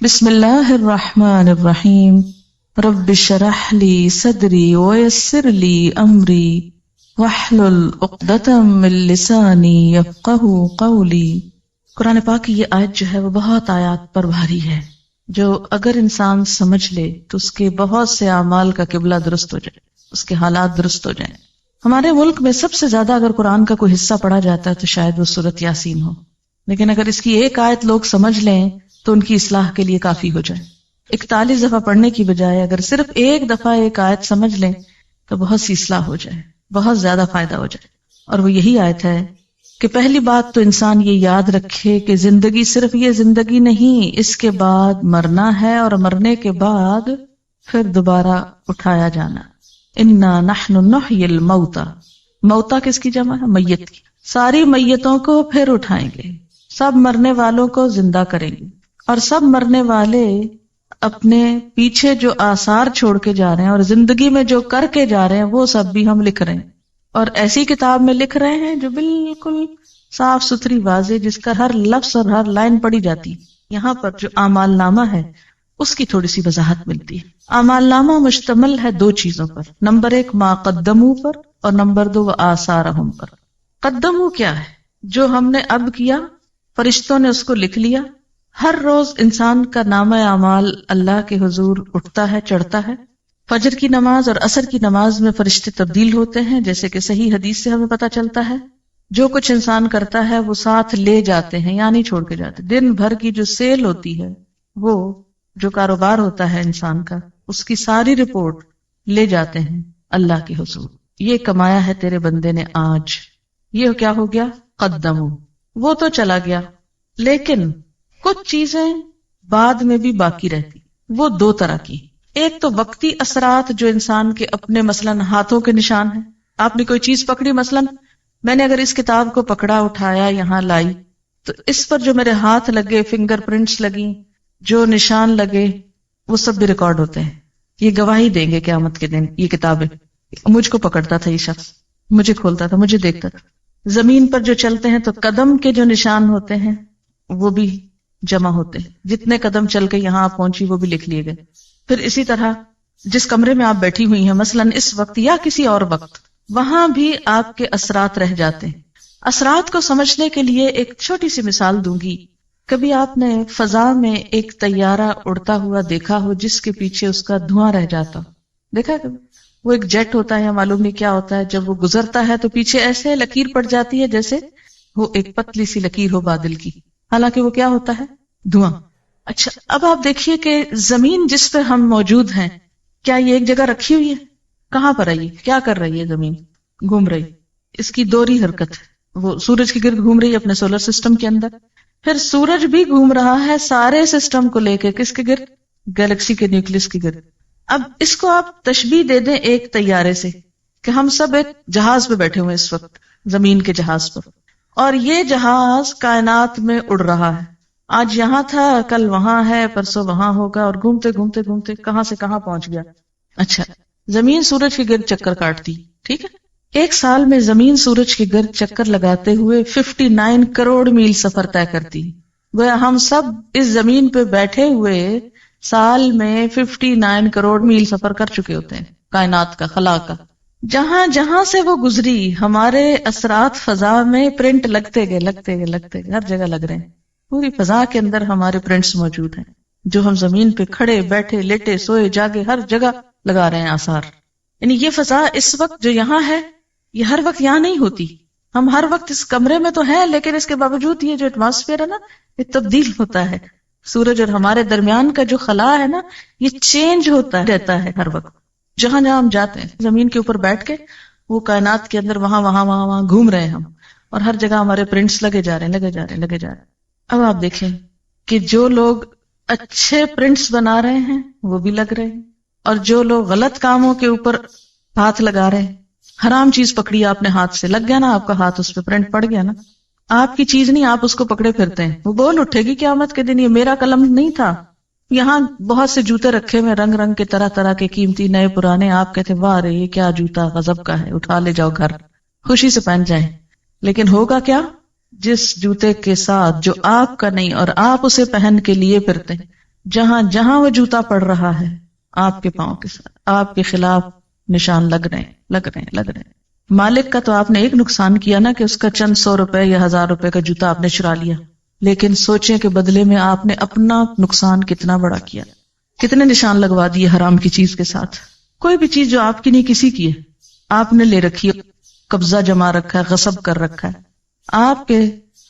بسم اللہ الرحمن الرحیم رب اشرح لی صدری ویسر لی امری واحلل عقدۃ من لسانی یفقہوا قولی۔ قرآن پاک کی یہ آیت جو ہے وہ بہت آیات پر بھاری ہے، جو اگر انسان سمجھ لے تو اس کے بہت سے اعمال کا قبلہ درست ہو جائے، اس کے حالات درست ہو جائیں۔ ہمارے ملک میں سب سے زیادہ اگر قرآن کا کوئی حصہ پڑھا جاتا ہے تو شاید وہ سورۃ یاسین ہو، لیکن اگر اس کی ایک آیت لوگ سمجھ لیں تو ان کی اصلاح کے لیے کافی ہو جائے۔ 41 دفعہ پڑھنے کی بجائے اگر صرف ایک دفعہ ایک آیت سمجھ لیں تو بہت سی اصلاح ہو جائے، بہت زیادہ فائدہ ہو جائے۔ اور وہ یہی آیت ہے کہ پہلی بات تو انسان یہ یاد رکھے کہ زندگی صرف یہ زندگی نہیں، اس کے بعد مرنا ہے، اور مرنے کے بعد پھر دوبارہ اٹھایا جانا۔ انا نحن نحیی الموتى، موتا کس کی جمع ہے؟ میت کی۔ ساری میتوں کو پھر اٹھائیں گے، سب مرنے والوں کو زندہ کریں گے، اور سب مرنے والے اپنے پیچھے جو آثار چھوڑ کے جا رہے ہیں اور زندگی میں جو کر کے جا رہے ہیں وہ سب بھی ہم لکھ رہے ہیں، اور ایسی کتاب میں لکھ رہے ہیں جو بالکل صاف ستھری واضح، جس کا ہر لفظ اور ہر لائن پڑھی جاتی۔ یہاں پر جو اعمال نامہ ہے اس کی تھوڑی سی وضاحت ملتی ہے۔ اعمال نامہ مشتمل ہے دو چیزوں پر، نمبر 1 ما قدموا پر، اور نمبر 2 وآثارہم پر۔ قدموا کیا ہے؟ جو ہم نے اب کیا، فرشتوں نے اس کو لکھ لیا۔ ہر روز انسان کا نامہ اعمال اللہ کے حضور اٹھتا ہے، چڑھتا ہے۔ فجر کی نماز اور عصر کی نماز میں فرشتے تبدیل ہوتے ہیں، جیسے کہ صحیح حدیث سے ہمیں پتہ چلتا ہے۔ جو کچھ انسان کرتا ہے وہ ساتھ لے جاتے ہیں، یا نہیں چھوڑ کے جاتے۔ دن بھر کی جو سیل ہوتی ہے، وہ جو کاروبار ہوتا ہے انسان کا، اس کی ساری رپورٹ لے جاتے ہیں اللہ کے حضور۔ یہ کمایا ہے تیرے بندے نے آج، یہ کیا ہو گیا؟ قدمو۔ وہ تو چلا گیا، لیکن کچھ چیزیں بعد میں بھی باقی رہتی۔ وہ دو طرح کی، ایک تو وقتی اثرات جو انسان کے اپنے مثلاً ہاتھوں کے نشان ہیں۔ آپ نے کوئی چیز پکڑی، مثلاً میں نے اگر اس کتاب کو پکڑا، اٹھایا، یہاں لائی، تو اس پر جو میرے ہاتھ لگے، فنگر پرنٹس لگی، جو نشان لگے، وہ سب بھی ریکارڈ ہوتے ہیں۔ یہ گواہی دیں گے قیامت کے دن یہ کتابیں۔ مجھ کو پکڑتا تھا یہ شخص، مجھے کھولتا تھا، مجھے دیکھتا تھا۔ زمین پر جو چلتے ہیں تو قدم کے جو نشان ہوتے ہیں وہ بھی جمع ہوتے ہیں، جتنے قدم چل کے یہاں آپ پہنچی وہ بھی لکھ لیے گئے۔ پھر اسی طرح جس کمرے میں آپ بیٹھی ہوئی ہیں مثلاً اس وقت یا کسی اور وقت، وہاں بھی آپ کے اثرات رہ جاتے ہیں۔ اثرات کو سمجھنے کے لیے ایک چھوٹی سی مثال دوں گی۔ کبھی آپ نے فضا میں ایک طیارہ اڑتا ہوا دیکھا ہو جس کے پیچھے اس کا دھواں رہ جاتا؟ دیکھا ہے کبھی؟ وہ ایک جیٹ ہوتا ہے یا معلوم نہیں کیا ہوتا ہے، جب وہ گزرتا ہے تو پیچھے ایسے لکیر پڑ جاتی ہے جیسے وہ ایک پتلی سی لکیر ہو بادل کی، حالانکہ وہ کیا ہوتا ہے؟ دھواں۔ اچھا، اب آپ دیکھیے کہ زمین جس پہ ہم موجود ہیں، کیا یہ ایک جگہ رکھی ہوئی ہے؟ کہاں پر ہے یہ؟ کیا کر رہی ہے زمین؟ گھوم رہی۔ اس کی دوہری حرکت ہے، وہ سورج کے گرد گھوم رہی ہے اپنے سولر سسٹم کے اندر، پھر سورج بھی گھوم رہا ہے سارے سسٹم کو لے کے، کس کے گرد؟ گیلیکسی کے نیوکلس کے گرد۔ اب اس کو آپ تشبیہ دے دیں ایک طیارے سے، کہ ہم سب ایک جہاز پہ بیٹھے ہوئے اس وقت، زمین کے جہاز پر، اور یہ جہاز کائنات میں اڑ رہا ہے۔ آج یہاں تھا، کل وہاں ہے، پرسوں وہاں ہوگا، اور گھومتے گھومتے گھومتے کہاں سے کہاں پہنچ گیا۔ اچھا، زمین سورج کے گرد چکر کاٹتی، ٹھیک ہے؟ ایک سال میں زمین سورج کے گرد چکر لگاتے ہوئے 59 کروڑ میل سفر طے کرتی۔ گویا ہم سب اس زمین پہ بیٹھے ہوئے سال میں 59 کروڑ میل سفر کر چکے ہوتے ہیں، کائنات کا، خلا کا۔ جہاں جہاں سے وہ گزری، ہمارے اثرات فضا میں پرنٹ لگتے گئے، ہر جگہ لگ رہے ہیں۔ پوری فضا کے اندر ہمارے پرنٹس موجود ہیں، جو ہم زمین پہ کھڑے، بیٹھے، لیٹے، سوئے، جاگے، ہر جگہ لگا رہے ہیں آثار۔ یعنی یہ فضا اس وقت جو یہاں ہے، یہ ہر وقت یہاں نہیں ہوتی۔ ہم ہر وقت اس کمرے میں تو ہیں، لیکن اس کے باوجود یہ جو ایٹماسفیئر ہے نا، یہ تبدیل ہوتا ہے۔ سورج اور ہمارے درمیان کا جو خلا ہے نا، یہ چینج ہوتا رہتا ہے ہر وقت۔ جہاں جہاں ہم جاتے ہیں، زمین کے اوپر بیٹھ کے وہ کائنات کے اندر وہاں گھوم رہے ہیں ہم، اور ہر جگہ ہمارے پرنٹس لگے جا رہے ہیں۔ اب آپ دیکھیں کہ جو لوگ اچھے پرنٹس بنا رہے ہیں وہ بھی لگ رہے ہیں، اور جو لوگ غلط کاموں کے اوپر ہاتھ لگا رہے ہیں، حرام چیز پکڑی آپ نے ہاتھ سے، لگ گیا نا آپ کا ہاتھ، اس پہ پرنٹ پڑ گیا نا۔ آپ کی چیز نہیں، آپ اس کو پکڑے پھرتے ہیں، وہ بول اٹھے گی قیامت کے دن، یہ میرا قلم نہیں تھا۔ یہاں بہت سے جوتے رکھے ہوئے، رنگ رنگ کے، طرح طرح کے، قیمتی، نئے پرانے، آپ کہتے واہ رے یہ کیا جوتا، غضب کا ہے، اٹھا لے جاؤ گھر، خوشی سے پہن جائیں۔ لیکن ہوگا کیا؟ جس جوتے کے ساتھ جو آپ کا نہیں اور آپ اسے پہن کے لیے پھرتے ہیں، جہاں جہاں وہ جوتا پڑ رہا ہے آپ کے پاؤں کے ساتھ آپ کے خلاف نشان لگ رہے ہیں. مالک کا تو آپ نے ایک نقصان کیا نا کہ اس کا چند 100 روپے یا 1000 روپے کا جوتا آپ نے چرا لیا، لیکن سوچیں کہ بدلے میں آپ نے اپنا نقصان کتنا بڑا کیا، کتنے نشان لگوا دیے حرام کی چیز کے ساتھ. کوئی بھی چیز جو آپ کی نہیں کسی کی ہے، آپ نے لے رکھی ہے، قبضہ جما رکھا ہے، غصب کر رکھا ہے، آپ کے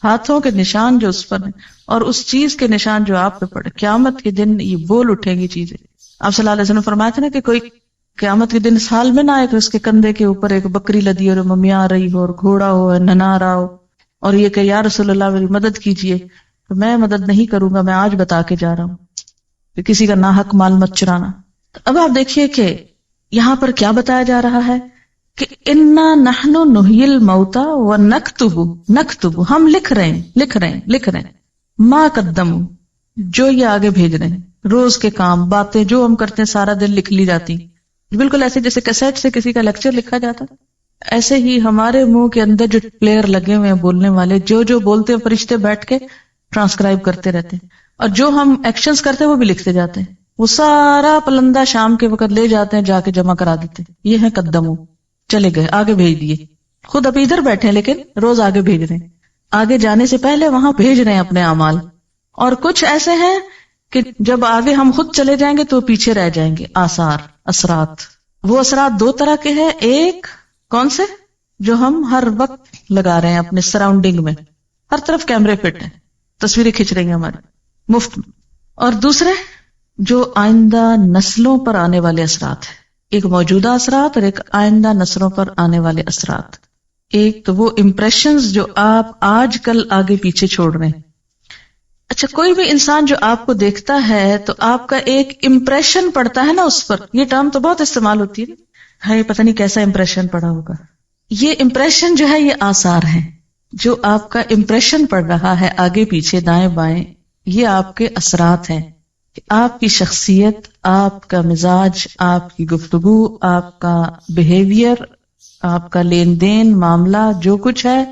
ہاتھوں کے نشان جو اس پر ہیں اور اس چیز کے نشان جو آپ پہ پڑے، قیامت کے دن یہ بول اٹھیں گی چیزیں. آپ صلی اللہ علیہ وسلم فرمایا تھا نا کہ کوئی قیامت کے دن سال میں نہ آئے کہ اس کے کندھے کے اوپر ایک بکری لدی اور ممیا آ رہی ہو اور گھوڑا ہو ننا رہا ہو اور یہ کہ یا رسول اللہ میری مدد کیجیے، تو میں مدد نہیں کروں گا، میں آج بتا کے جا رہا ہوں کہ کسی کا ناحق مال مت چرانا. اب آپ دیکھیے کہ یہاں پر کیا بتایا جا رہا ہے کہ انا نحن نحیی الموتى ونکتب ہم لکھ رہے ہیں ما قدموا جو یہ آگے بھیج رہے ہیں، روز کے کام باتیں جو ہم کرتے ہیں سارا دن لکھ لی جاتی، بالکل ایسے جیسے کیسٹ سے کسی کا لیکچر لکھا جاتا، ایسے ہی ہمارے منہ کے اندر جو پلیئر لگے ہوئے ہیں بولنے والے، جو بولتے ہیں فرشتے بیٹھ کے ٹرانسکرائب کرتے رہتے ہیں، اور جو ہم ایکشنز کرتے ہیں وہ بھی لکھتے جاتے ہیں. وہ سارا پلندہ شام کے وقت لے جاتے ہیں، جا کے جمع کرا دیتے ہیں. یہ ہے قدمو، چلے گئے آگے بھیج دیے. خود ابھی ادھر بیٹھے ہیں لیکن روز آگے بھیج رہے ہیں، آگے جانے سے پہلے وہاں بھیج رہے ہیں اپنے اعمال. اور کچھ ایسے ہیں کہ جب آگے ہم خود چلے جائیں گے تو پیچھے رہ جائیں گے. آثار، اثرات. وہ اثرات دو طرح کے ہیں، ایک کون سے جو ہم ہر وقت لگا رہے ہیں اپنے سراؤنڈنگ میں، ہر طرف کیمرے فٹ ہیں، تصویریں کھینچ رہی ہیں ہماری مفت میں، اور دوسرے جو آئندہ نسلوں پر آنے والے اثرات ہیں، ایک موجودہ اثرات اور ایک آئندہ نسلوں پر آنے والے اثرات. ایک تو وہ امپریشنز جو آپ آج کل آگے پیچھے چھوڑ رہے ہیں. اچھا، کوئی بھی انسان جو آپ کو دیکھتا ہے تو آپ کا ایک امپریشن پڑتا ہے نا اس پر. یہ ٹرم تو بہت استعمال ہوتی ہے نا، ہے پتہ نہیں کیسا امپریشن پڑا ہوگا. یہ امپریشن جو ہے یہ آثار ہیں، جو آپ کا امپریشن پڑ رہا ہے آگے پیچھے دائیں بائیں، یہ آپ کے اثرات ہیں. آپ کی شخصیت، آپ کا مزاج، آپ کی گفتگو، آپ کا بیہیویئر، آپ کا لین دین معاملہ، جو کچھ ہے،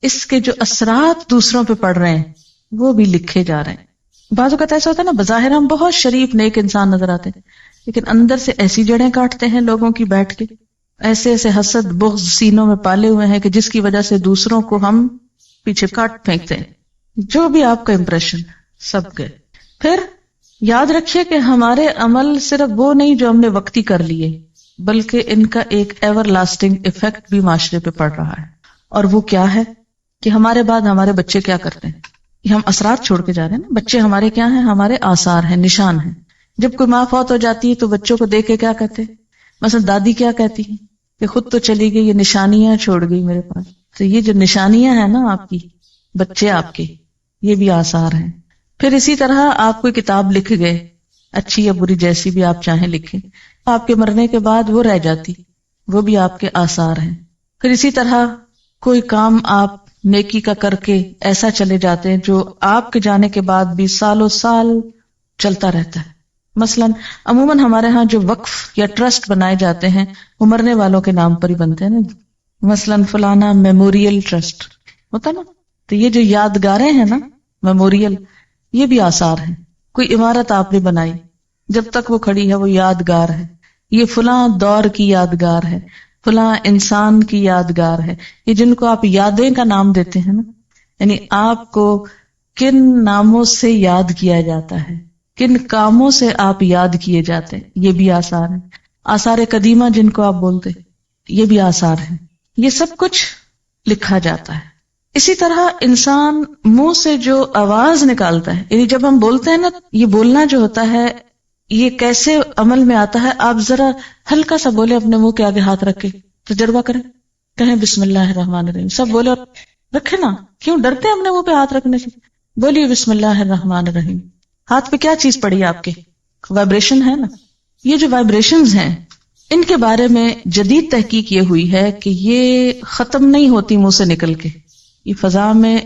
اس کے جو اثرات دوسروں پہ پڑ رہے ہیں وہ بھی لکھے جا رہے ہیں. بعض اوقات ایسا ہوتا ہے نا، بظاہر ہم بہت شریف نیک انسان نظر آتے ہیں لیکن اندر سے ایسی جڑیں کاٹتے ہیں لوگوں کی بیٹھ کے، ایسے ایسے حسد بغض سینوں میں پالے ہوئے ہیں کہ جس کی وجہ سے دوسروں کو ہم پیچھے کاٹ پھینکتے ہیں. جو بھی آپ کا امپریشن سب گئے. پھر یاد رکھیے کہ ہمارے عمل صرف وہ نہیں جو ہم نے وقتی کر لیے، بلکہ ان کا ایک ایور لاسٹنگ ایفیکٹ بھی معاشرے پہ پڑ رہا ہے. اور وہ کیا ہے کہ ہمارے بعد ہمارے بچے کیا کرتے ہیں، یہ ہم اثرات چھوڑ کے جا رہے ہیں نا. بچے ہمارے کیا ہیں، ہمارے آثار ہیں، نشان ہیں. جب کوئی ماں فوت ہو جاتی ہے تو بچوں کو دیکھ کے کیا کہتے ہیں، مثلا دادی کیا کہتی ہیں کہ خود تو چلی گئی، یہ نشانیاں چھوڑ گئی میرے پاس. تو یہ جو نشانیاں ہیں نا آپ کی، بچے آپ کے، یہ بھی آثار ہیں. پھر اسی طرح آپ کوئی کتاب لکھ گئے، اچھی یا بری جیسی بھی آپ چاہیں لکھیں، آپ کے مرنے کے بعد وہ رہ جاتی، وہ بھی آپ کے آثار ہیں. پھر اسی طرح کوئی کام آپ نیکی کا کر کے ایسا چلے جاتے ہیں جو آپ کے جانے کے بعد بھی سالوں سال چلتا رہتا ہے. مثلا عموماً ہمارے ہاں جو وقف یا ٹرسٹ بنائے جاتے ہیں وہ مرنے والوں کے نام پر ہی بنتے ہیں نا. مثلا فلانا میموریل ٹرسٹ ہوتا نا، تو یہ جو یادگاریں ہیں نا میموریل، یہ بھی آثار ہیں. کوئی عمارت آپ نے بنائی، جب تک وہ کھڑی ہے وہ یادگار ہے. یہ فلاں دور کی یادگار ہے، فلاں انسان کی یادگار ہے. یہ جن کو آپ یادیں کا نام دیتے ہیں نا، یعنی آپ کو کن ناموں سے یاد کیا جاتا ہے، کن کاموں سے آپ یاد کیے جاتے ہیں، یہ بھی آثار ہیں. آثار قدیمہ جن کو آپ بولتے، یہ بھی آثار ہیں. یہ سب کچھ لکھا جاتا ہے. اسی طرح انسان منہ سے جو آواز نکالتا ہے، یعنی جب ہم بولتے ہیں نا، یہ بولنا جو ہوتا ہے یہ کیسے عمل میں آتا ہے. آپ ذرا ہلکا سا بولے اپنے منہ کے آگے ہاتھ رکھ کے، تجربہ کریں، کہیں بسم اللہ الرحمن الرحیم، سب بولے اور رکھے نا. کیوں ڈرتے ہیں اپنے منہ پہ ہاتھ رکھنے سے؟ بولیے بسم اللہ الرحمن الرحیم. ہاتھ پہ کیا چیز پڑی ہے آپ کے؟ وائبریشن ہے نا. یہ جو وائبریشنز ہیں ان کے بارے میں جدید تحقیق یہ ہوئی ہے کہ یہ ختم نہیں ہوتی منہ سے نکل کے، یہ فضا میں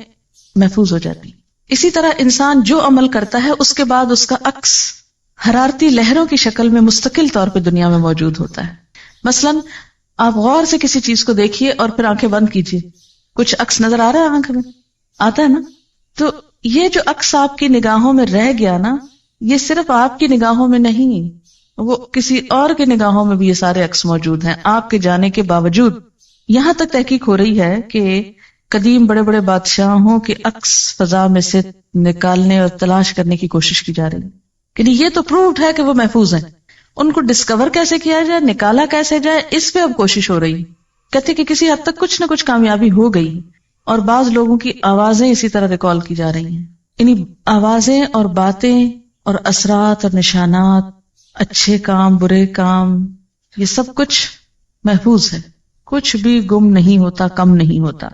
محفوظ ہو جاتی. اسی طرح انسان جو عمل کرتا ہے اس کے بعد اس کا عکس حرارتی لہروں کی شکل میں مستقل طور پہ دنیا میں موجود ہوتا ہے. مثلا آپ غور سے کسی چیز کو دیکھیے اور پھر آنکھیں بند کیجیے، کچھ عکس نظر آ رہا ہے آنکھ میں، آتا ہے نا. تو یہ جو عکس آپ کی نگاہوں میں رہ گیا نا، یہ صرف آپ کی نگاہوں میں نہیں، وہ کسی اور کے نگاہوں میں بھی یہ سارے عکس موجود ہیں آپ کے جانے کے باوجود. یہاں تک تحقیق ہو رہی ہے کہ قدیم بڑے بڑے بادشاہوں کے عکس فضا میں سے نکالنے اور تلاش کرنے کی کوشش کی جا رہی ہے. یعنی یہ تو پرووڈ ہے کہ وہ محفوظ ہیں، ان کو ڈسکور کیسے کیا جائے، نکالا کیسے جائے، اس پہ اب کوشش ہو رہی. کہتے کہ کسی حد تک کچھ نہ کچھ کامیابی ہو گئی اور بعض لوگوں کی آوازیں اسی طرح ریکال کی جا رہی ہیں. یعنی آوازیں اور باتیں اور اثرات اور نشانات، اچھے کام برے کام، یہ سب کچھ محفوظ ہے، کچھ بھی گم نہیں ہوتا، کم نہیں ہوتا.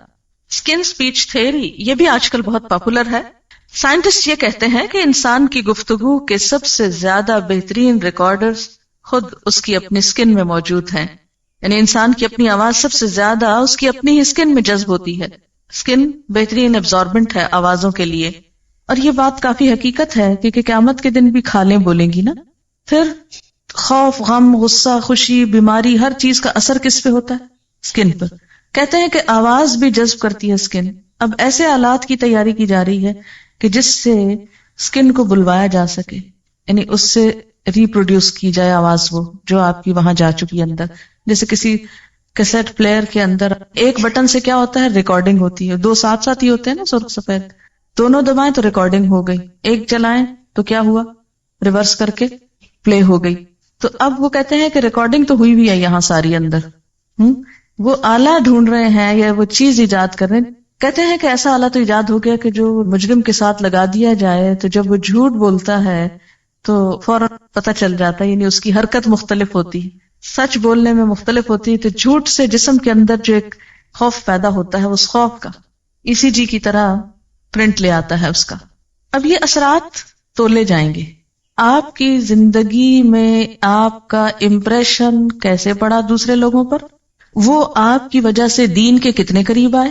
اسکن اسپیچ تھیوری یہ بھی آج کل بہت پاپولر ہے. سائنٹسٹ یہ کہتے ہیں کہ انسان کی گفتگو کے سب سے زیادہ بہترین ریکارڈرز خود اس کی اپنی اسکن میں موجود ہیں. یعنی انسان کی اپنی آواز سب سے زیادہ اس کی اپنی ہی اسکن میں جذب ہوتی ہے. اسکن بہترین ایبزاربنٹ ہے آوازوں کے لیے. اور یہ بات کافی حقیقت ہے کیونکہ قیامت کے دن بھی کھالیں بولیں گی نا. پھر خوف، غم، غصہ، خوشی، بیماری، ہر چیز کا اثر کس پہ ہوتا ہے؟ اسکن پر. کہتے ہیں کہ آواز بھی جذب کرتی ہے اسکن. اب ایسے آلات کی تیاری کی جا رہی ہے کہ جس سے اسکن کو بلوایا جا سکے، یعنی اس سے ریپروڈیوس کی جائے آواز، وہ جو آپ کی وہاں جا چکی اندر. جیسے کسی کیسٹ پلیئر کے اندر ایک بٹن سے کیا ہوتا ہے، ریکارڈنگ ہوتی ہے. دو ساتھ ساتھ ہی ہوتے ہیں نا سرخ سفید، دونوں دبائیں تو ریکارڈنگ ہو گئی، ایک چلائیں تو کیا ہوا، ریورس کر کے پلے ہو گئی. تو اب وہ کہتے ہیں کہ ریکارڈنگ تو ہوئی بھی ہے یہاں ساری اندر. وہ آلہ ڈھونڈ رہے ہیں یا وہ چیز ایجاد کر رہے ہیں. کہتے ہیں کہ ایسا آلہ تو ایجاد ہو گیا کہ جو مجرم کے ساتھ لگا دیا جائے تو جب وہ جھوٹ بولتا ہے تو فوراً پتہ چل جاتا ہے. یعنی اس کی حرکت مختلف ہوتی ہے، سچ بولنے میں مختلف ہوتی ہے. تو جھوٹ سے جسم کے اندر جو ایک خوف پیدا ہوتا ہے، اس خوف کا ECG کی طرح پرنٹ لے آتا ہے اس کا. اب یہ اثرات تولے جائیں گے. آپ کی زندگی میں آپ کا امپریشن کیسے پڑا دوسرے لوگوں پر، وہ آپ کی وجہ سے دین کے کتنے قریب آئے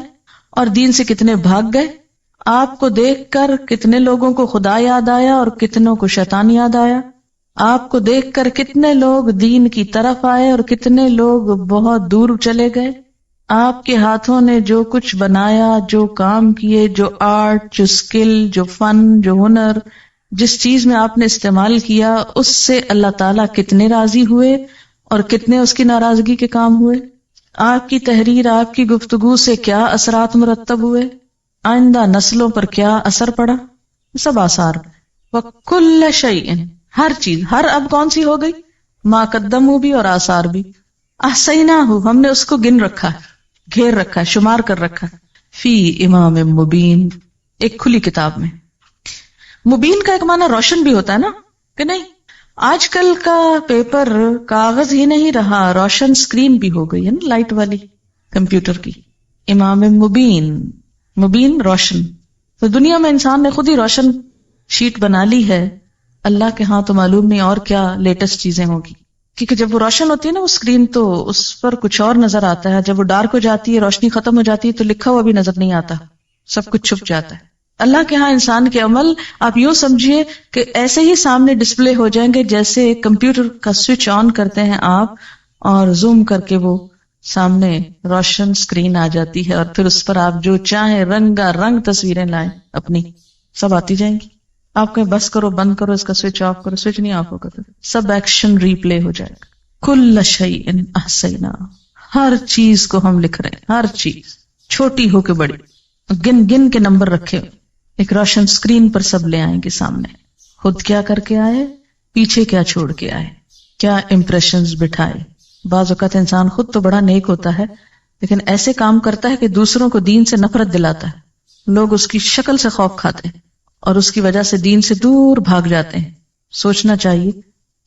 اور دین سے کتنے بھاگ گئے. آپ کو دیکھ کر کتنے لوگوں کو خدا یاد آیا اور کتنوں کو شیطان یاد آیا. آپ کو دیکھ کر کتنے لوگ دین کی طرف آئے اور کتنے لوگ بہت دور چلے گئے. آپ کے ہاتھوں نے جو کچھ بنایا، جو کام کیے، جو آرٹ، جو اسکل، جو فن، جو ہنر، جس چیز میں آپ نے استعمال کیا، اس سے اللہ تعالیٰ کتنے راضی ہوئے اور کتنے اس کی ناراضگی کے کام ہوئے. آپ کی تحریر، آپ کی گفتگو سے کیا اثرات مرتب ہوئے، آئندہ نسلوں پر کیا اثر پڑا، سب آثار. وَكُلَّ شَيْءٍ، ہر چیز، ہر اب کون سی ہو گئی، ما قدموا بھی اور آثار بھی. احصیناہ، ہم نے اس کو گن رکھا ہے، گھیر رکھا ہے، شمار کر رکھا ہے. فی امام مبین، ایک کھلی کتاب میں. مبین کا ایک معنی روشن بھی ہوتا ہے نا کہ نہیں. آج کل کا پیپر کاغذ ہی نہیں رہا، روشن اسکرین بھی ہو گئی ہے نا، لائٹ والی کمپیوٹر کی. امام مبین، مبین روشن. تو دنیا میں انسان نے خود ہی روشن شیٹ بنا لی ہے. اللہ کے ہاں تو معلوم نہیں اور کیا لیٹسٹ چیزیں ہوگی، کیونکہ جب وہ روشن ہوتی ہے نا وہ اسکرین تو اس پر کچھ اور نظر آتا ہے. جب وہ ڈارک ہو جاتی ہے، روشنی ختم ہو جاتی ہے تو لکھا ہوا بھی نظر نہیں آتا، سب کچھ چھپ جاتا ہے. اللہ کے ہاں انسان کے عمل آپ یوں سمجھیے کہ ایسے ہی سامنے ڈسپلے ہو جائیں گے جیسے کمپیوٹر کا سوئچ آن کرتے ہیں آپ اور زوم کر کے وہ سامنے روشن اسکرین آ جاتی ہے اور پھر اس پر آپ جو چاہیں رنگا رنگ تصویریں لائیں اپنی، سب آتی جائیں گی. آپ کہیں بس کرو، بند کرو اس کا سوئچ آف کرو، سوئچ نہیں آف ہوگا، سب ایکشن ریپلے ہو جائے گا. کل شیء احصیناہ، ہر چیز کو ہم لکھ رہے ہیں، ہر چیز چھوٹی ہو کے بڑی، گن گن کے نمبر رکھے ہوئے. ایک روشن اسکرین پر سب لے آئیں گے سامنے. خود کیا کر کے آئے، پیچھے کیا چھوڑ کے آئے، کیا امپریشنز بٹھائے. بعض اوقات انسان خود تو بڑا نیک ہوتا ہے لیکن ایسے کام کرتا ہے کہ دوسروں کو دین سے نفرت دلاتا ہے. لوگ اس کی شکل سے خوف کھاتے ہیں اور اس کی وجہ سے دین سے دور بھاگ جاتے ہیں. سوچنا چاہیے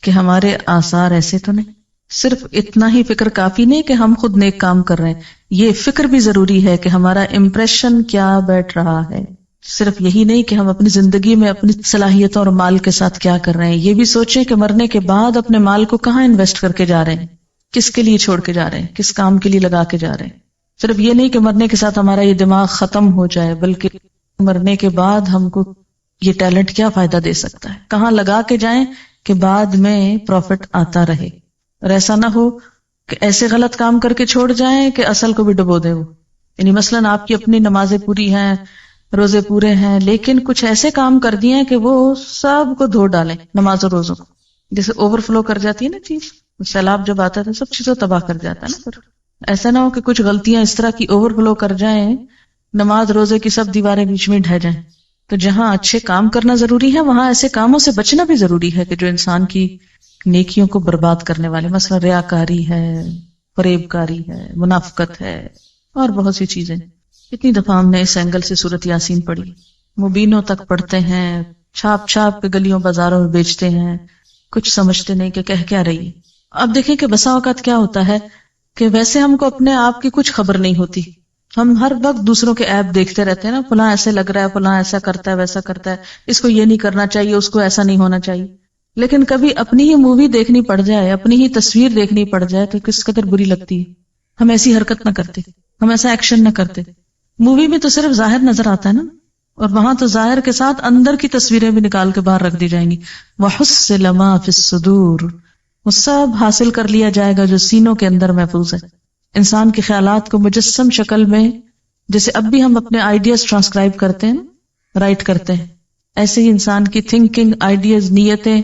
کہ ہمارے آثار ایسے تو نہیں. صرف اتنا ہی فکر کافی نہیں کہ ہم خود نیک کام کر رہے ہیں، یہ فکر بھی ضروری ہے کہ ہمارا امپریشن کیا بیٹھ رہا ہے. صرف یہی نہیں کہ ہم اپنی زندگی میں اپنی صلاحیتوں اور مال کے ساتھ کیا کر رہے ہیں، یہ بھی سوچیں کہ مرنے کے بعد اپنے مال کو کہاں انویسٹ کر کے جا رہے ہیں، کس کے لیے چھوڑ کے جا رہے ہیں، کس کام کے لیے لگا کے جا رہے ہیں. صرف یہ نہیں کہ مرنے کے ساتھ ہمارا یہ دماغ ختم ہو جائے، بلکہ مرنے کے بعد ہم کو یہ ٹیلنٹ کیا فائدہ دے سکتا ہے، کہاں لگا کے جائیں کہ بعد میں پروفٹ آتا رہے. اور ایسا نہ ہو کہ ایسے غلط کام کر کے چھوڑ جائیں کہ اصل کو بھی ڈبو دے وہ. یعنی مثلاً آپ کی اپنی نمازیں پوری ہیں، روزے پورے ہیں لیکن کچھ ایسے کام کر دیے ہیں کہ وہ سب کو دھو ڈالیں نماز اور روزوں کو. جیسے اوور فلو کر جاتی ہے نا چیز، سیلاب جب آتا ہے سب چیزوں تباہ کر جاتا ہے نا. پھر ایسا نہ ہو کہ کچھ غلطیاں اس طرح کی اوور فلو کر جائیں، نماز روزے کی سب دیواریں بیچ میں ڈھہ جائیں. تو جہاں اچھے کام کرنا ضروری ہے وہاں ایسے کاموں سے بچنا بھی ضروری ہے کہ جو انسان کی نیکیوں کو برباد کرنے والے، مثلا ریاکاری ہے، فریب کاری ہے، منافقت ہے اور بہت سی چیزیں. کتنی دفعہ ہم نے اس اینگل سے سورت یاسین پڑھی، مبینوں تک پڑھتے ہیں، چھاپ چھاپ کے گلیوں بازاروں میں بیچتے ہیں، کچھ سمجھتے نہیں کہ کہہ کیا رہی ہے. اب دیکھیں کہ بسا اوقات کیا ہوتا ہے کہ ویسے ہم کو اپنے آپ کی کچھ خبر نہیں ہوتی، ہم ہر وقت دوسروں کے ایپ دیکھتے رہتے ہیں نا، فلاں ایسے لگ رہا ہے، فلاں ایسا کرتا ہے، ویسا کرتا ہے، اس کو یہ نہیں کرنا چاہیے، اس کو ایسا نہیں ہونا چاہیے. لیکن کبھی اپنی ہی مووی دیکھنی پڑ جائے، اپنی ہی تصویر دیکھنی پڑ جائے تو کس قدر بری لگتی ہے. ہم ایسی حرکت نہ کرتے، ہم ایسا ایکشن نہ کرتے. مووی میں تو صرف ظاہر نظر آتا ہے نا، اور وہاں تو ظاہر کے ساتھ اندر کی تصویریں بھی نکال کے باہر رکھ دی جائیں گی. وَحُصِّلَ مَا فِي الصُّدُورِ، وہ سب حاصل کر لیا جائے گا جو سینوں کے اندر محفوظ ہے. انسان کے خیالات کو مجسم شکل میں، جیسے اب بھی ہم اپنے آئیڈیاز ٹرانسکرائب کرتے ہیں، رائٹ کرتے ہیں، ایسے ہی انسان کی تھنکنگ، آئیڈیاز، نیتیں،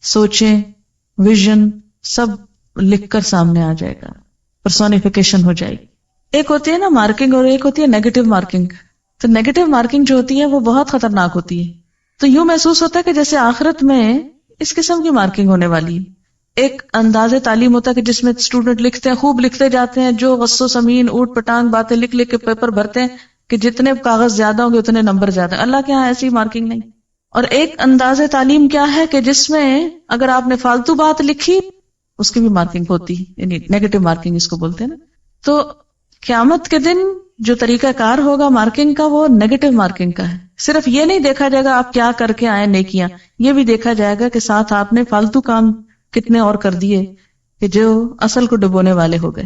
سوچیں، ویژن سب لکھ کر سامنے آ جائے گا، پرسونیفیکیشن ہو جائے گی. ایک ہوتی ہے نا مارکنگ اور ایک ہوتی ہے نیگیٹو مارکنگ. تو نیگیٹو مارکنگ جو ہوتی ہے وہ بہت خطرناک ہوتی ہے. تو یوں محسوس ہوتا ہے کہ جیسے آخرت میں اس قسم کی مارکنگ ہونے والی ہے. ایک انداز تعلیم ہوتا ہے کہ جس میں اسٹوڈنٹ لکھتے ہیں، خوب لکھتے جاتے ہیں، جو غص و سمین اوٹ پٹانگ باتیں لکھ لکھ کے پیپر بھرتے ہیں کہ جتنے کاغذ زیادہ ہوں گے اتنے نمبر زیادہ. اللہ کے ہاں ایسی مارکنگ نہیں. اور ایک انداز تعلیم کیا ہے کہ جس میں اگر آپ نے فالتو بات لکھی اس کی بھی مارکنگ ہوتی ہے، یعنی نیگیٹو مارکنگ اس کو بولتے ہیں نا. تو قیامت کے دن جو طریقہ کار ہوگا مارکنگ کا وہ نیگیٹو مارکنگ کا ہے. صرف یہ نہیں دیکھا جائے گا آپ کیا کر کے آئے نیکیاں، یہ بھی دیکھا جائے گا کہ ساتھ آپ نے فالتو کام کتنے اور کر دیے کہ جو اصل کو ڈبونے والے ہو گئے.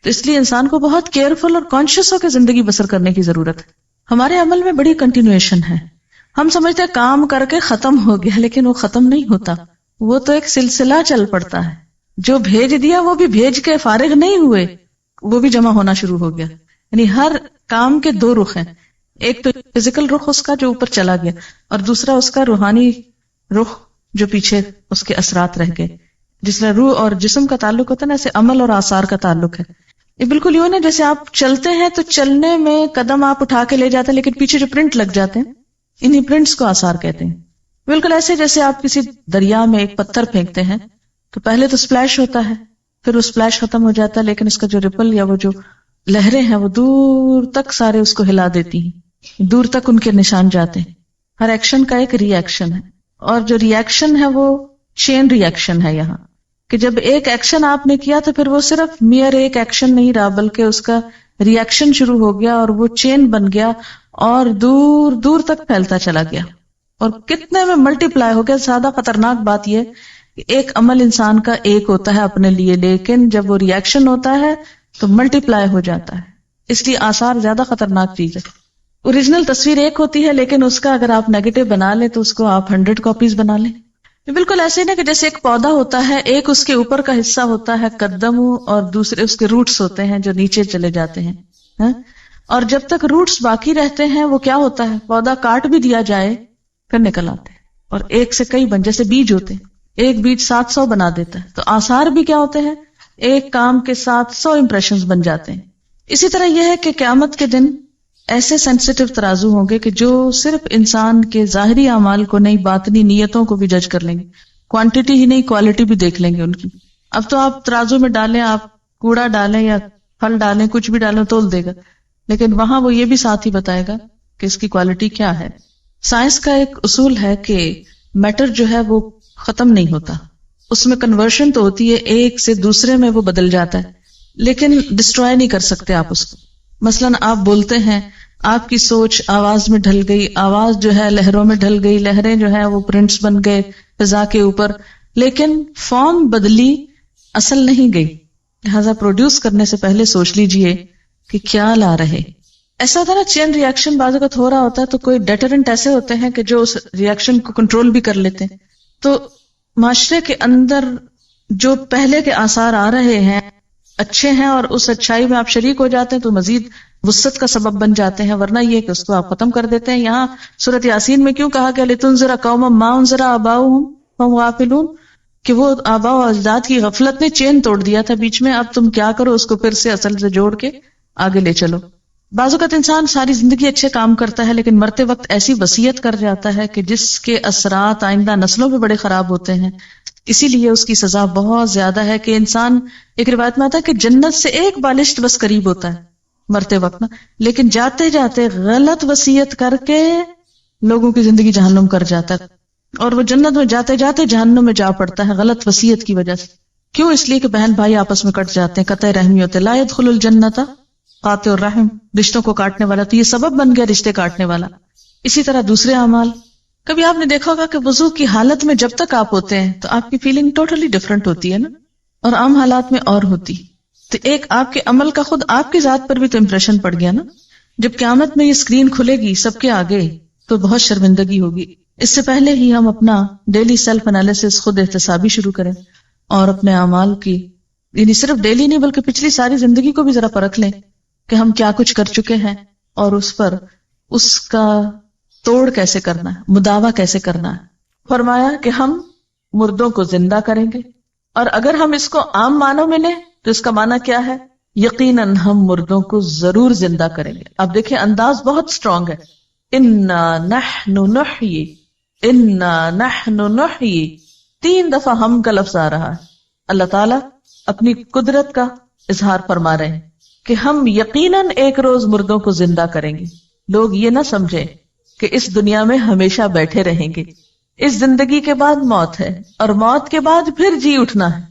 تو اس لیے انسان کو بہت کیئرفل اور کانشیس ہو کے زندگی بسر کرنے کی ضرورت ہے. ہمارے عمل میں بڑی کنٹینویشن ہے. ہم سمجھتے ہیں کام کر کے ختم ہو گیا، لیکن وہ ختم نہیں ہوتا، وہ تو ایک سلسلہ چل پڑتا ہے. جو بھیج دیا وہ بھی بھیج کے فارغ نہیں ہوئے، وہ بھی جمع ہونا شروع ہو گیا. یعنی ہر کام کے دو رخ ہیں، ایک تو فزیکل رخ اس کا جو اوپر چلا گیا، اور دوسرا اس کا روحانی رخ جو پیچھے اس کے اثرات رہ گئے. جس طرح روح اور جسم کا تعلق ہوتا ہے نا، ایسے عمل اور آثار کا تعلق ہے. یہ بالکل یوں نا جیسے آپ چلتے ہیں تو چلنے میں قدم آپ اٹھا کے لے جاتے ہیں، لیکن پیچھے جو پرنٹ لگ جاتے ہیں انہی پرنٹس کو آثار کہتے ہیں. بالکل ایسے جیسے آپ کسی دریا میں ایک پتھر پھینکتے ہیں تو پہلے تو سپلیش ہوتا ہے، پھر وہ سپلیش ختم ہو جاتا ہے، لیکن اس کا جو ریپل یا وہ جو لہریں ہیں وہ دور تک سارے اس کو ہلا دیتی ہیں، دور تک ان کے نشان جاتے ہیں. ہر ایکشن کا ایک ری ایکشن ہے، اور جو ری ایکشن ہے وہ چین ری ایکشن ہے. یہاں کہ جب ایک ایکشن آپ نے کیا تو پھر وہ صرف میئر ایک ایکشن نہیں رہا، بلکہ اس کا ری ایکشن شروع ہو گیا اور وہ چین بن گیا اور دور دور تک پھیلتا چلا گیا اور کتنے میں ملٹی پلائی ہو گیا. زیادہ خطرناک بات یہ کہ ایک عمل انسان کا ایک ہوتا ہے اپنے لیے، لیکن جب وہ ری ایکشن ہوتا ہے تو ملٹی پلائی ہو جاتا ہے. اس لیے آثار زیادہ خطرناک چیز ہے. اوریجنل تصویر ایک ہوتی ہے، لیکن اس کا اگر آپ نیگیٹو بنا لیں تو اس کو آپ 100 کاپیز بنا لیں. بالکل ایسے ہی نا کہ جیسے ایک پودا ہوتا ہے، ایک اس کے اوپر کا حصہ ہوتا ہے قدم، اور دوسرے اس کے روٹس ہوتے ہیں جو نیچے چلے جاتے ہیں. اور جب تک روٹس باقی رہتے ہیں وہ کیا ہوتا ہے، پودا کاٹ بھی دیا جائے پھر نکل آتے ہیں، اور ایک سے کئی بن، جیسے بیج ہوتے ہیں، ایک بیج 700 بنا دیتا ہے. تو آثار بھی کیا ہوتے ہیں، ایک کام کے ساتھ 100 امپریشنز بن جاتے ہیں. اسی طرح یہ ہے کہ قیامت کے دن ایسے سینسیٹیو ترازو ہوں گے کہ جو صرف انسان کے ظاہری اعمال کو نہیں، باطنی نیتوں کو بھی جج کر لیں گے. کوانٹٹی ہی نہیں کوالٹی بھی دیکھ لیں گے ان کی. اب تو آپ ترازو میں ڈالیں، آپ کوڑا ڈالیں یا پھل ڈالیں، کچھ بھی ڈالیں تول دے گا، لیکن وہاں وہ یہ بھی ساتھ ہی بتائے گا کہ اس کی کوالٹی کیا ہے. سائنس کا ایک اصول ہے کہ میٹر جو ہے وہ ختم نہیں ہوتا، اس میں کنورشن تو ہوتی ہے، ایک سے دوسرے میں وہ بدل جاتا ہے، لیکن ڈسٹروائے نہیں کر سکتے آپ اس کو. مثلاً آپ بولتے ہیں، آپ کی سوچ آواز میں ڈھل گئی، آواز جو ہے لہروں میں ڈھل گئی، لہریں جو ہے وہ پرنٹس بن گئے فضا کے اوپر، لیکن فارم بدلی، اصل نہیں گئی. لہذا پروڈیوس کرنے سے پہلے سوچ لیجئے کہ کیا لا رہے. ایسا ہوتا ہے نا چین ری ایکشن بعض اوقات ہو رہا ہوتا ہے تو کوئی ڈیٹرنٹ ایسے ہوتے ہیں کہ جو اس ری ایکشن کو کنٹرول بھی کر لیتے ہیں. تو معاشرے کے اندر جو پہلے کے آثار آ رہے ہیں اچھے ہیں اور اس اچھائی میں آپ شریک ہو جاتے ہیں تو مزید وسعت کا سبب بن جاتے ہیں، ورنہ یہ کہ اس کو آپ ختم کر دیتے ہیں. یہاں سورۃ یاسین میں کیوں کہا کہ لتنذر قوما ما انذر آباؤہم فہم غافلون، کہ وہ آباء و اجداد کی غفلت نے چین توڑ دیا تھا بیچ میں، اب تم کیا کرو اس کو پھر سے اصل سے جوڑ کے آگے لے چلو. بعض اوقات انسان ساری زندگی اچھے کام کرتا ہے لیکن مرتے وقت ایسی وصیت کر جاتا ہے کہ جس کے اثرات آئندہ نسلوں پہ بڑے خراب ہوتے ہیں. اسی لیے اس کی سزا بہت زیادہ ہے کہ انسان، ایک روایت میں آتا ہے کہ جنت سے ایک بالشت بس قریب ہوتا ہے مرتے وقت نا، لیکن جاتے جاتے غلط وصیت کر کے لوگوں کی زندگی جہنم کر جاتا ہے، اور وہ جنت میں جاتے جاتے جہنم میں جا پڑتا ہے غلط وصیت کی وجہ سے. کیوں؟ اس لیے کہ بہن بھائی آپس میں کٹ جاتے ہیں، قطع رحمی ہوتے. لا يدخل الجنت قاطع الرحم، رشتوں کو کاٹنے والا، تو یہ سبب بن گیا رشتے کاٹنے والا. اسی طرح دوسرے اعمال، کبھی آپ نے دیکھا ہوگا کہ وضو کی حالت میں جب تک آپ ہوتے ہیں تو آپ کی فیلنگ ٹوٹلی ڈفرنٹ ہوتی ہے نا، اور عام حالات میں اور ہوتی. تو ایک آپ کے عمل کا خود آپ کی ذات پر بھی تو امپریشن پڑ گیا نا. جب قیامت میں یہ اسکرین کھلے گی سب کے آگے تو بہت شرمندگی ہوگی. اس سے پہلے ہی ہم اپنا ڈیلی سیلف انالیسس خود احتسابی شروع کریں اور اپنے اعمال کی، یعنی صرف ڈیلی نہیں بلکہ پچھلی ساری زندگی کو بھی ذرا پرکھ لیں کہ ہم کیا کچھ کر چکے ہیں اور اس پر اس کا توڑ کیسے کرنا ہے، مداوع کیسے کرنا ہے. فرمایا کہ ہم مردوں کو زندہ کریں گے، اور اگر ہم اس کو عام معنوں میں لیں تو اس کا معنی کیا ہے؟ یقیناً ہم مردوں کو ضرور زندہ کریں گے. اب دیکھیں انداز بہت سٹرونگ ہے. انا نحن نحیی، انا نحن نحیی، 3 دفعہ ہم کا لفظ آ رہا ہے. اللہ تعالیٰ اپنی قدرت کا اظہار فرما رہے ہیں کہ ہم یقیناً ایک روز مردوں کو زندہ کریں گے. لوگ یہ نہ سمجھیں کہ اس دنیا میں ہمیشہ بیٹھے رہیں گے. اس زندگی کے بعد موت ہے، اور موت کے بعد پھر جی اٹھنا ہے،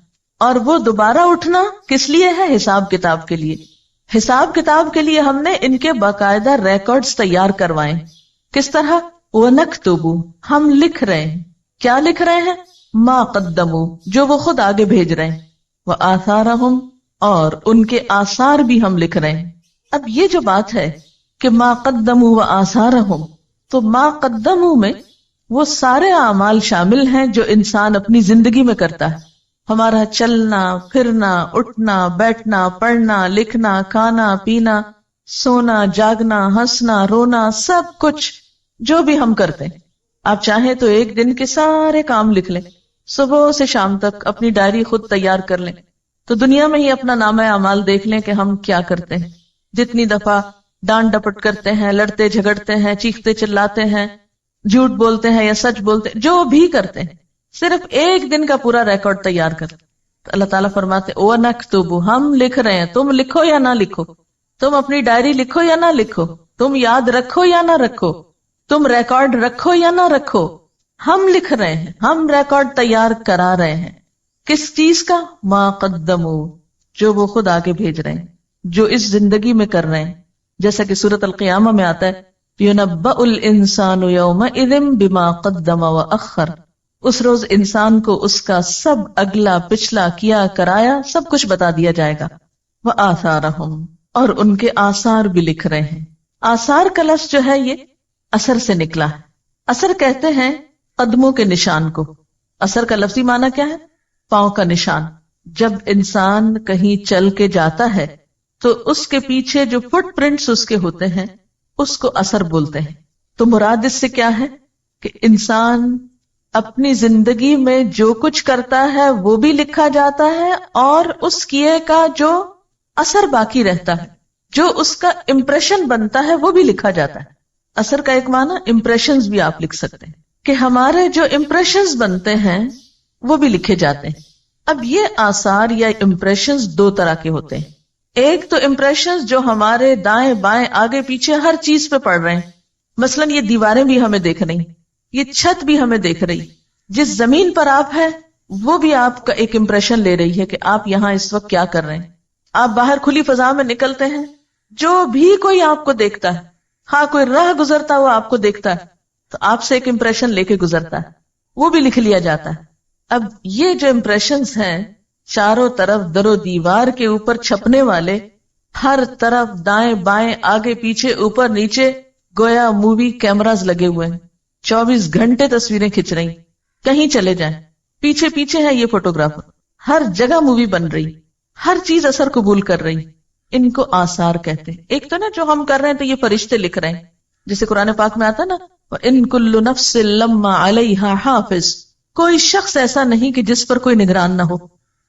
اور وہ دوبارہ اٹھنا کس لیے ہے؟ حساب کتاب کے لیے. حساب کتاب کے لیے ہم نے ان کے باقاعدہ ریکارڈز تیار کروائے. کس طرح؟ وَنَكْتُبُ، ہم لکھ رہے ہیں. کیا لکھ رہے ہیں؟ مَا قَدَّمُوا، جو وہ خود آگے بھیج رہے ہیں. وَآثَارَهُمْ، اور ان کے آثار بھی ہم لکھ رہے ہیں. اب یہ جو بات ہے کہ مَا قَدَّمُوا وَآثَارَهُمْ، تو مَا قَدَّمُوا میں وہ سارے اعمال شامل ہیں جو انسان اپنی زندگی میں کرتا ہے. ہمارا چلنا پھرنا، اٹھنا بیٹھنا، پڑھنا لکھنا، کھانا پینا، سونا جاگنا، ہنسنا رونا، سب کچھ جو بھی ہم کرتے ہیں. آپ چاہیں تو ایک دن کے سارے کام لکھ لیں، صبح سے شام تک اپنی ڈائری خود تیار کر لیں، تو دنیا میں ہی اپنا نامہ اعمال دیکھ لیں کہ ہم کیا کرتے ہیں. جتنی دفعہ ڈانٹ ڈپٹ کرتے ہیں، لڑتے جھگڑتے ہیں، چیختے چلاتے ہیں، جھوٹ بولتے ہیں یا سچ بولتے ہیں، جو بھی کرتے ہیں، صرف ایک دن کا پورا ریکارڈ تیار کرتے. تو اللہ تعالیٰ فرماتے وَنَكْتُبُ، ہم لکھ رہے ہیں. تم لکھو یا نہ لکھو، تم اپنی ڈائری لکھو یا نہ لکھو، تم یاد رکھو یا نہ رکھو، تم ریکارڈ رکھو یا نہ رکھو، ہم لکھ رہے ہیں، ہم ریکارڈ تیار کرا رہے ہیں. کس چیز کا؟ مَا قَدَّمُوا، جو وہ خود آگے بھیج رہے ہیں، جو اس زندگی میں کر رہے ہیں. جیسا کہ سورۃ القیامہ میں آتا ہے يُنَبَّأُ الْإِنسَانُ يَوْمَئِذٍ بِمَا قَدَّمَ وَأَخَّرَ، اس روز انسان کو اس کا سب اگلا پچھلا کیا کرایا سب کچھ بتا دیا جائے گا. وَآثَارَهُمْ، اور ان کے آثار بھی لکھ رہے ہیں. آثار کا لفظ جو ہے یہ اثر سے نکلا ہے. اثر کہتے ہیں قدموں کے نشان کو. اثر کا لفظی معنی کیا ہے؟ پاؤں کا نشان. جب انسان کہیں چل کے جاتا ہے تو اس کے پیچھے جو فٹ پرنٹس اس کے ہوتے ہیں اس کو اثر بولتے ہیں. تو مراد اس سے کیا ہے کہ انسان اپنی زندگی میں جو کچھ کرتا ہے وہ بھی لکھا جاتا ہے، اور اس کیے کا جو اثر باقی رہتا ہے، جو اس کا امپریشن بنتا ہے وہ بھی لکھا جاتا ہے. اثر کا ایک معنی امپریشنز بھی آپ لکھ سکتے ہیں کہ ہمارے جو امپریشنز بنتے ہیں وہ بھی لکھے جاتے ہیں. اب یہ آثار یا امپریشنز 2 طرح کے ہوتے ہیں. ایک تو امپریشنز جو ہمارے دائیں بائیں آگے پیچھے ہر چیز پہ پڑ رہے ہیں، مثلا یہ دیواریں بھی ہمیں دیکھ رہی، یہ چھت بھی ہمیں دیکھ رہی، جس زمین پر آپ ہیں وہ بھی آپ کا ایک امپریشن لے رہی ہے کہ آپ یہاں اس وقت کیا کر رہے ہیں. آپ باہر کھلی فضا میں نکلتے ہیں، جو بھی کوئی آپ کو دیکھتا ہے، ہاں کوئی راہ گزرتا ہوا آپ کو دیکھتا ہے تو آپ سے ایک امپریشن لے کے گزرتا ہے، وہ بھی لکھ لیا جاتا ہے. اب یہ جو امپریشنز ہیں چاروں طرف در و دیوار کے اوپر چھپنے والے، ہر طرف دائیں بائیں آگے پیچھے اوپر نیچے گویا مووی کیمراز لگے ہوئے ہیں، 24 گھنٹے تصویریں کھنچ رہی. کہیں چلے جائیں پیچھے پیچھے ہے یہ فوٹوگرافر، ہر جگہ مووی بن رہی. ہر چیز اثر قبول کر رہی، ان کو آثار کہتے ہیں. ایک تو نا جو ہم کر رہے ہیں تو یہ فرشتے لکھ رہے ہیں، جیسے قرآن پاک میں آتا نا وَإِن كُلُّ نَفْسٍ لَمَّا عَلَيْهَا حَافِظٌ، کوئی شخص ایسا نہیں کہ جس پر کوئی نگران نہ ہو.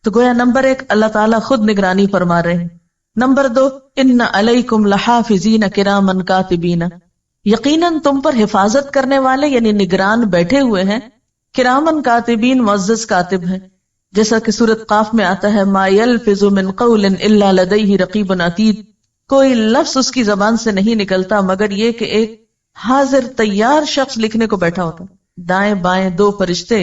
تو گویا نمبر 1 اللہ تعالیٰ خود نگرانی فرما رہے ہیں. نمبر 2 ان علیکم لحافظین کرامن کاتبین، یقیناً تم پر حفاظت کرنے والے یعنی نگران بیٹھے ہوئے ہیں، کرامن کاتبین معزز کاتب ہیں. جیسا کہ سورۃ قاف میں آتا ہے ما یلفظ من قول الا لدیہ رقیب عتید، کوئی لفظ اس کی زبان سے نہیں نکلتا مگر یہ کہ ایک حاضر تیار شخص لکھنے کو بیٹھا ہوتا. دائیں بائیں 2 فرشتے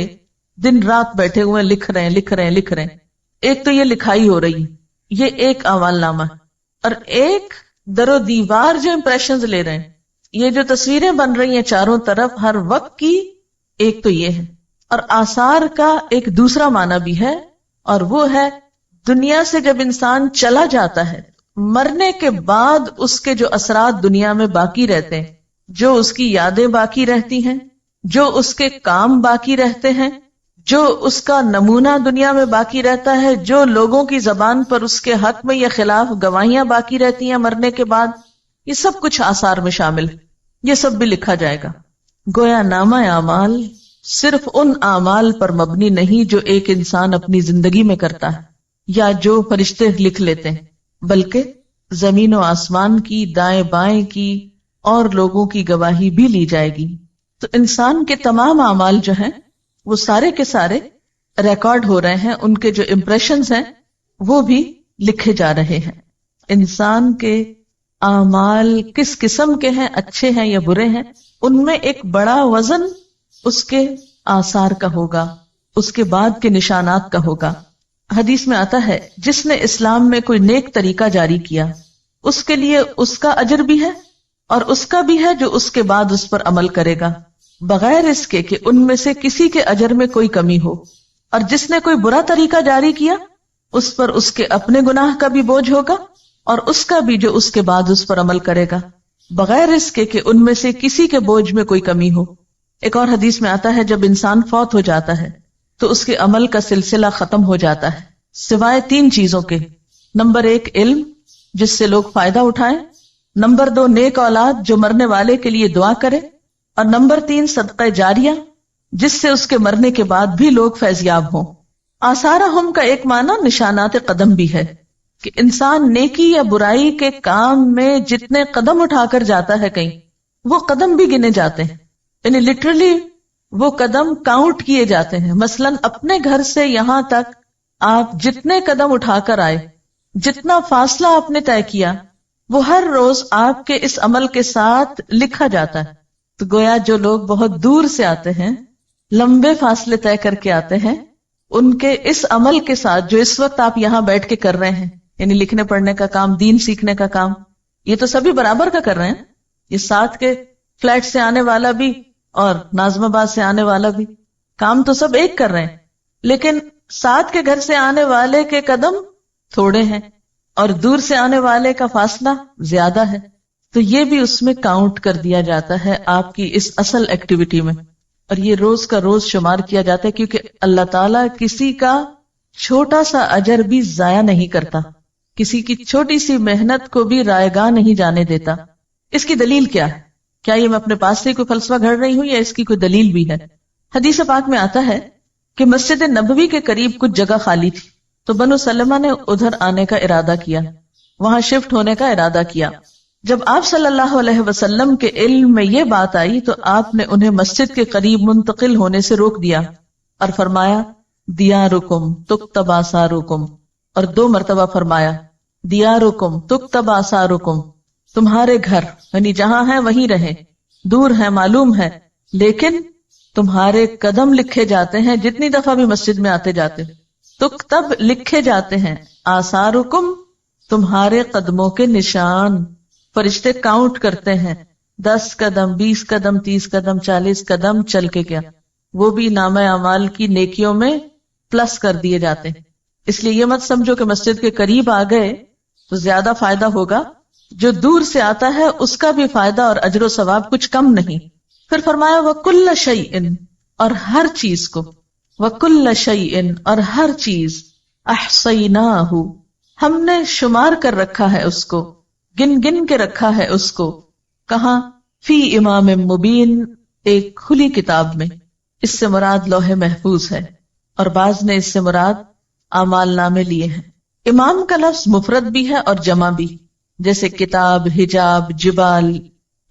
دن رات بیٹھے ہوئے لکھ رہے ہیں. ایک تو یہ لکھائی ہو رہی ہے، یہ ایک اعمال نامہ ہے، اور ایک در و دیوار جو امپریشنز لے رہے ہیں، یہ جو تصویریں بن رہی ہیں چاروں طرف ہر وقت کی، ایک تو یہ ہے. اور آثار کا ایک دوسرا معنی بھی ہے، اور وہ ہے دنیا سے جب انسان چلا جاتا ہے مرنے کے بعد اس کے جو اثرات دنیا میں باقی رہتے ہیں، جو اس کی یادیں باقی رہتی ہیں، جو اس کے کام باقی رہتے ہیں، جو اس کا نمونہ دنیا میں باقی رہتا ہے، جو لوگوں کی زبان پر اس کے حق میں یا خلاف گواہیاں باقی رہتی ہیں مرنے کے بعد، یہ سب کچھ آثار میں شامل ہے. یہ سب بھی لکھا جائے گا. گویا نامہ اعمال صرف ان اعمال پر مبنی نہیں جو ایک انسان اپنی زندگی میں کرتا ہے یا جو فرشتے لکھ لیتے ہیں، بلکہ زمین و آسمان کی، دائیں بائیں کی اور لوگوں کی گواہی بھی لی جائے گی. تو انسان کے تمام اعمال جو ہیں وہ سارے کے سارے ریکارڈ ہو رہے ہیں، ان کے جو امپریشنز ہیں وہ بھی لکھے جا رہے ہیں. انسان کے اعمال کس قسم کے ہیں، اچھے ہیں یا برے ہیں، ان میں ایک بڑا وزن اس کے آثار کا ہوگا، اس کے بعد کے نشانات کا ہوگا. حدیث میں آتا ہے جس نے اسلام میں کوئی نیک طریقہ جاری کیا اس کے لیے اس کا اجر بھی ہے اور اس کا بھی ہے جو اس کے بعد اس پر عمل کرے گا، بغیر اس کے کہ ان میں سے کسی کے اجر میں کوئی کمی ہو. اور جس نے کوئی برا طریقہ جاری کیا اس پر اس کے اپنے گناہ کا بھی بوجھ ہوگا اور اس کا بھی جو اس کے بعد اس پر عمل کرے گا، بغیر اس کے کہ ان میں سے کسی کے بوجھ میں کوئی کمی ہو. ایک اور حدیث میں آتا ہے جب انسان فوت ہو جاتا ہے تو اس کے عمل کا سلسلہ ختم ہو جاتا ہے سوائے 3 چیزوں کے. نمبر 1 علم جس سے لوگ فائدہ اٹھائیں، نمبر 2 نیک اولاد جو مرنے والے کے لیے دعا کرے، اور نمبر 3 صدقہ جاریہ جس سے اس کے مرنے کے بعد بھی لوگ فیضیاب ہوں. آثارہم کا ایک معنی نشانات قدم بھی ہے کہ انسان نیکی یا برائی کے کام میں جتنے قدم اٹھا کر جاتا ہے کہیں، وہ قدم بھی گنے جاتے ہیں، یعنی لٹرلی وہ قدم کاؤنٹ کیے جاتے ہیں. مثلا اپنے گھر سے یہاں تک آپ جتنے قدم اٹھا کر آئے، جتنا فاصلہ آپ نے طے کیا، وہ ہر روز آپ کے اس عمل کے ساتھ لکھا جاتا ہے. تو گویا جو لوگ بہت دور سے آتے ہیں، لمبے فاصلے طے کر کے آتے ہیں، ان کے اس عمل کے ساتھ جو اس وقت آپ یہاں بیٹھ کے کر رہے ہیں، یعنی لکھنے پڑھنے کا کام، دین سیکھنے کا کام، یہ تو سبھی برابر کا کر رہے ہیں. یہ ساتھ کے فلیٹ سے آنے والا بھی اور ناظم آباد سے آنے والا بھی، کام تو سب ایک کر رہے ہیں، لیکن ساتھ کے گھر سے آنے والے کے قدم تھوڑے ہیں اور دور سے آنے والے کا فاصلہ زیادہ ہے. تو یہ بھی اس میں کاؤنٹ کر دیا جاتا ہے آپ کی اس اصل ایکٹیویٹی میں، اور یہ روز کا روز شمار کیا جاتا ہے، کیونکہ اللہ تعالیٰ کسی کا چھوٹا سا اجر بھی ضائع نہیں کرتا، کسی کی چھوٹی سی محنت کو بھی رائیگاں نہیں جانے دیتا. اس کی دلیل کیا ہے؟ کیا یہ میں اپنے پاس سے کوئی فلسفہ گھڑ رہی ہوں یا اس کی کوئی دلیل بھی ہے؟ حدیث پاک میں آتا ہے کہ مسجد نبوی کے قریب کچھ جگہ خالی تھی تو بنو سلمہ نے ادھر آنے کا ارادہ کیا، وہاں شفٹ ہونے کا ارادہ کیا. جب آپ صلی اللہ علیہ وسلم کے علم میں یہ بات آئی تو آپ نے انہیں مسجد کے قریب منتقل ہونے سے روک دیا اور فرمایا دیارکم تکتب آثارکم، اور 2 مرتبہ فرمایا دیارکم تکتب آثارکم، تمہارے گھر یعنی جہاں ہیں وہیں رہیں، دور ہیں معلوم ہے، لیکن تمہارے قدم لکھے جاتے ہیں جتنی دفعہ بھی مسجد میں آتے جاتے. تکتب لکھے جاتے ہیں، آثارکم تمہارے قدموں کے نشان. فرشتے کاؤنٹ کرتے ہیں 10 قدم 20 قدم 30 قدم 40 قدم چل کے گیا، وہ بھی نامہ اعمال کی نیکیوں میں پلس کر دیے جاتے ہیں. اس لیے یہ مت سمجھو کہ مسجد کے قریب آ گئے تو زیادہ فائدہ ہوگا، جو دور سے آتا ہے اس کا بھی فائدہ اور اجر و ثواب کچھ کم نہیں. پھر فرمایا وَكُلَّ شَيْءٍ، اور ہر چیز کو، وَكُلَّ شَيْءٍ اور ہر چیز، احصیناہ ہم نے شمار کر رکھا ہے اس کو، گن گن کے رکھا ہے اس کو. کہاں؟ فی امام مبین، ایک کھلی کتاب میں. اس سے مراد لوح محفوظ ہے، اور بعض نے اس سے مراد اعمال نامے لیے ہیں. امام کا لفظ مفرد بھی ہے اور جمع بھی، جیسے کتاب، حجاب، جبال.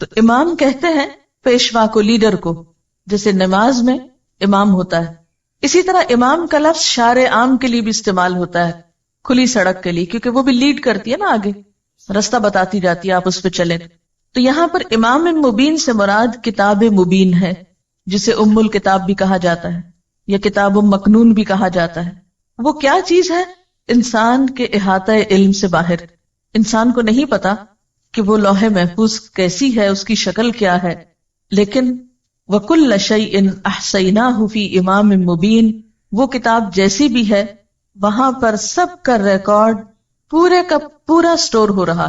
تو امام کہتے ہیں پیشوا کو، لیڈر کو، جیسے نماز میں امام ہوتا ہے. اسی طرح امام کا لفظ شارع عام کے لیے بھی استعمال ہوتا ہے، کھلی سڑک کے لیے، کیونکہ وہ بھی لیڈ کرتی ہے نا، آگے رستہ بتاتی جاتی ہے، آپ اس پہ چلیں. تو یہاں پر امام مبین سے مراد کتاب مبین ہے، جسے ام الکتاب بھی کہا جاتا ہے یا کتاب مکنون بھی کہا جاتا ہے. وہ کیا چیز ہے؟ انسان کے احاطہ علم سے باہر. انسان کو نہیں پتا کہ وہ لوح محفوظ کیسی ہے، اس کی شکل کیا ہے، لیکن وَكُلَّ شَيْءٍ أَحْصَيْنَاهُ فِي إِمَامٍ مُبِينٍ، وہ کتاب جیسی بھی ہے وہاں پر سب کا ریکارڈ پورے کا پورا سٹور ہو رہا.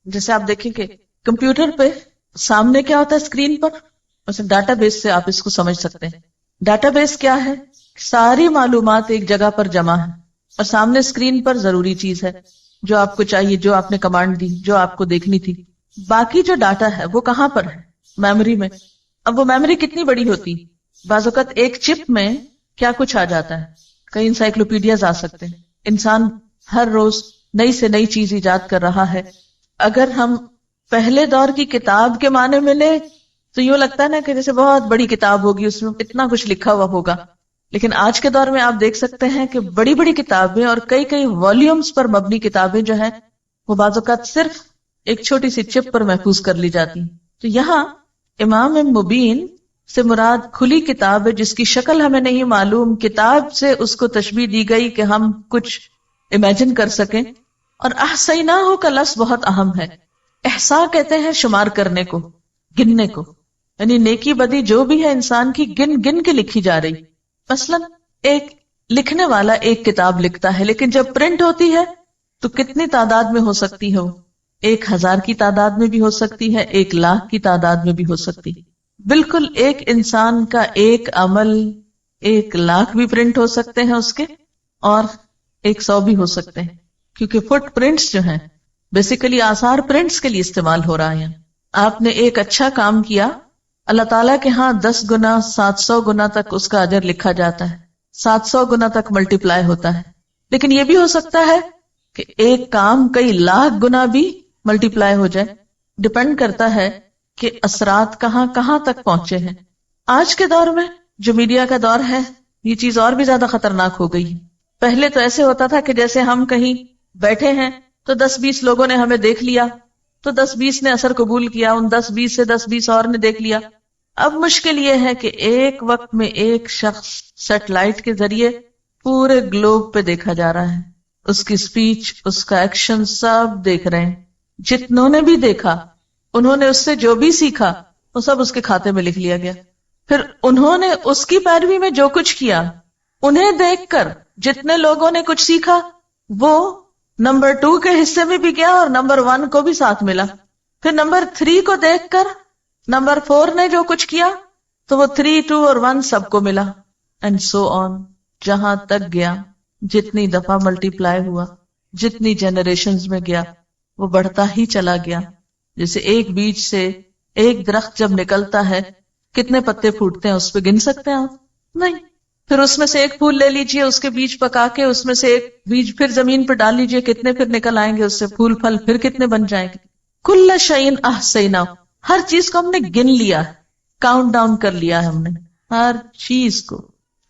جیسے آپ دیکھیں کہ کمپیوٹر پہ سامنے کیا ہوتا ہے اسکرین پر، مثلا ڈاٹا بیس سے آپ اس کو سمجھ سکتے ہیں. ڈاٹا بیس کیا ہے؟ ساری معلومات ایک جگہ پر جمع ہے، اور سامنے اسکرین پر ضروری چیز ہے جو آپ کو چاہیے، جو آپ نے کمانڈ دی، جو آپ کو دیکھنی تھی. باقی جو ڈاٹا ہے وہ کہاں پر ہے؟ میموری میں. اب وہ میموری کتنی بڑی ہوتی؟ بعض اوقات ایک چپ میں کیا کچھ آ جاتا ہے، کئی انسائکلوپیڈیاز آ سکتے ہیں. انسان ہر روز نئی سے نئی چیز ایجاد کر رہا ہے. اگر ہم پہلے دور کی کتاب کے معنی میں لیں تو یوں لگتا ہے نا کہ جیسے بہت بڑی کتاب ہوگی، اس میں اتنا کچھ لکھا ہوا ہوگا. لیکن آج کے دور میں آپ دیکھ سکتے ہیں کہ بڑی بڑی کتابیں اور کئی کئی والیومز پر مبنی کتابیں جو ہیں وہ بعض اوقات صرف ایک چھوٹی سی چپ پر محفوظ کر لی جاتی ہیں. تو یہاں امام مبین سے مراد کھلی کتاب ہے جس کی شکل ہمیں نہیں معلوم، کتاب سے اس کو تشبیہ دی گئی کہ ہم کچھ امیجن کر سکیں. اور احصیناہ کا لفظ بہت اہم ہے. احصاء کہتے ہیں شمار کرنے کو، گننے کو، یعنی نیکی بدی جو بھی ہے انسان کی گن گن کے لکھی جا رہی. مثلا ایک لکھنے والا ایک کتاب لکھتا ہے، لیکن جب پرنٹ ہوتی ہے تو کتنی تعداد میں ہو سکتی ہے؟ 1000 کی تعداد میں بھی ہو سکتی ہے، 1,00,000 کی تعداد میں بھی ہو سکتی. بالکل ایک انسان کا ایک عمل 1,00,000 بھی پرنٹ ہو سکتے ہیں اس کے، اور 100 بھی ہو سکتے ہیں، کیونکہ فٹ پرنٹس جو ہیں بیسیکلی آثار پرنٹس کے لیے استعمال ہو رہا ہے. آپ نے ایک اچھا کام کیا، اللہ تعالیٰ کے ہاں 10 گنا 700 گنا تک اس کا اجر لکھا جاتا ہے، 700 گنا تک ملٹیپلائی ہوتا ہے. لیکن یہ بھی ہو سکتا ہے کہ ایک کام کئی لاکھ گنا بھی ملٹیپلائی ہو جائے. ڈپینڈ کرتا ہے کہ اثرات کہاں کہاں تک پہنچے ہیں. آج کے دور میں جو میڈیا کا دور ہے یہ چیز اور بھی زیادہ خطرناک ہو گئی. پہلے تو ایسے ہوتا تھا کہ جیسے ہم کہیں بیٹھے ہیں تو 10-20 لوگوں نے ہمیں دیکھ لیا تو 10-20 نے اثر قبول کیا، ان 10-20 سے 10-20 اور نے دیکھ لیا. اب مشکل یہ ہے کہ ایک وقت میں ایک شخص سیٹلائٹ کے ذریعے پورے گلوب پہ دیکھا جا رہا ہے. اس کی سپیچ، اس کا ایکشن سب دیکھ رہے ہیں. جتنوں نے بھی دیکھا انہوں نے اس سے جو بھی سیکھا وہ سب اس کے کھاتے میں لکھ لیا گیا. پھر انہوں نے اس کی پیروی میں جو کچھ کیا، انہیں دیکھ کر جتنے لوگوں نے کچھ سیکھا وہ نمبر 2 کے حصے میں بھی گیا اور نمبر 1 کو بھی ساتھ ملا. پھر نمبر 3 کو دیکھ کر نمبر 4 نے جو کچھ کیا تو وہ 3، 2 اور 1 سب کو ملا، اینڈ سو آن، جہاں تک گیا. جتنی دفعہ ملٹیپلائی ہوا، جتنی جنریشنز میں گیا وہ بڑھتا ہی چلا گیا. جیسے ایک بیج سے ایک درخت جب نکلتا ہے کتنے پتے پھوٹتے ہیں اس پہ گن سکتے ہیں آپ؟ نہیں. پھر اس میں سے ایک پھول لے لیجئے، اس کے بیج پکا کے اس میں سے ایک بیج پھر زمین پہ ڈال لیجئے، کتنے پھر نکل آئیں گے اس سے پھول پھل، پھر کتنے بن جائیں گے. کل شیء احصیناہ، ہر چیز کو ہم نے گن لیا ہے، کاؤنٹ ڈاؤن کر لیا ہے ہم نے ہر چیز کو.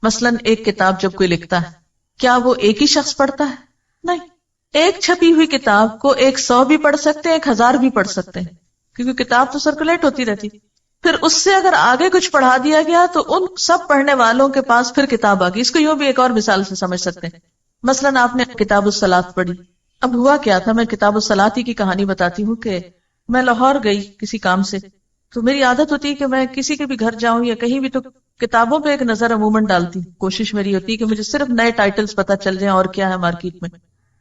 مثلا ایک کتاب جب کوئی لکھتا ہے کیا وہ ایک ہی شخص پڑھتا ہے؟ نہیں. ایک چھپی ہوئی کتاب کو 100 بھی پڑھ سکتے ہیں، 1000 بھی پڑھ سکتے ہیں، کیونکہ کتاب تو سرکولیٹ ہوتی رہتی. پھر اس سے اگر آگے کچھ پڑھا دیا گیا تو ان سب پڑھنے والوں کے پاس پھر کتاب آ گئی. اس کو یوں بھی ایک اور مثال سے سمجھ سکتے ہیں. مثلا آپ نے کتاب الصلاۃ پڑھی. اب ہوا کیا تھا، میں کتاب الصلاۃ ہی کی کہانی بتاتی ہوں کہ میں لاہور گئی کسی کام سے، تو میری عادت ہوتی ہے کہ میں کسی کے بھی گھر جاؤں یا کہیں بھی تو کتابوں پہ ایک نظر عموماً ڈالتی ہوں. کوشش میری ہوتی ہے کہ مجھے صرف نئے ٹائٹلز پتہ چل جائیں اور کیا ہے مارکیٹ میں،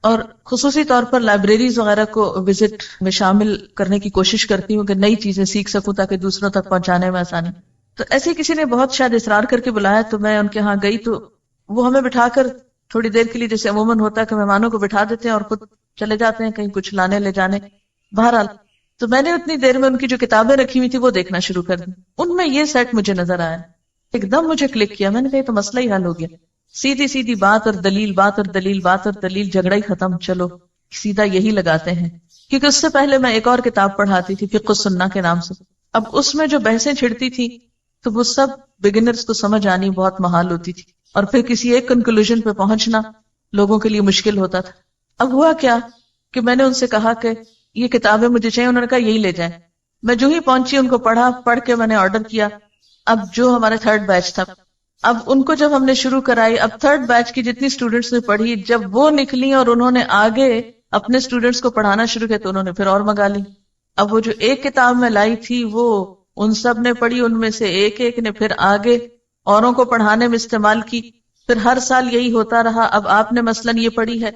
اور خصوصی طور پر لائبریریز وغیرہ کو وزٹ میں شامل کرنے کی کوشش کرتی ہوں کہ نئی چیزیں سیکھ سکوں تاکہ دوسروں تک پہنچانے میں آسانی. تو ایسے کسی نے بہت شاید اصرار کر کے بلایا تو میں ان کے ہاں گئی، تو وہ ہمیں بٹھا کر تھوڑی دیر کے لیے جیسے عموماً ہوتا ہے کہ مہمانوں کو بٹھا دیتے ہیں اور خود چلے جاتے ہیں کہیں کچھ لانے لے جانے. بہرحال تو میں نے اتنی دیر میں ان کی جو کتابیں رکھی ہوئی تھی وہ دیکھنا شروع کر دی. ان میں یہ سیٹ مجھے نظر آیا, ایک دم مجھے کلک کیا. میں نے کہا تو مسئلہ ہی حل ہو گیا. سیدھی سیدھی بات اور دلیل, بات اور دلیل, بات اور دلیل, جھگڑا ہی ختم, چلو سیدھا یہی لگاتے ہیں. کیونکہ اس سے پہلے میں ایک اور کتاب پڑھاتی تھی فقہ السنہ کے نام سے. اب اس میں جو بحثیں چھڑتی تھی تو وہ سب بگنرز کو سمجھ آنی بہت محال ہوتی تھی, اور پھر کسی ایک کنکلوژن پہ پہنچنا لوگوں کے لیے مشکل ہوتا تھا. اب ہوا کیا کہ میں نے ان سے کہا کہ یہ کتابیں مجھے چاہیے. انہوں نے کہا یہی لے جائیں. میں جو ہی پہنچی ان کو پڑھا, پڑھ کے میں نے آرڈر کیا. اب جو ہمارا تھرڈ بیچ تھا, اب ان کو جب ہم نے شروع کرائی, اب تھرڈ بیچ کی جتنی اسٹوڈنٹس نے پڑھی, جب وہ نکلی اور انہوں نے آگے اپنے اسٹوڈنٹس کو پڑھانا شروع کیا تو انہوں نے پھر اور منگا لی. اب وہ جو ایک کتاب میں لائی تھی وہ ان سب نے پڑھی, ان میں سے ایک ایک نے پھر آگے اوروں کو پڑھانے میں استعمال کی. پھر ہر سال یہی ہوتا رہا. اب آپ نے مثلاً یہ پڑھی ہے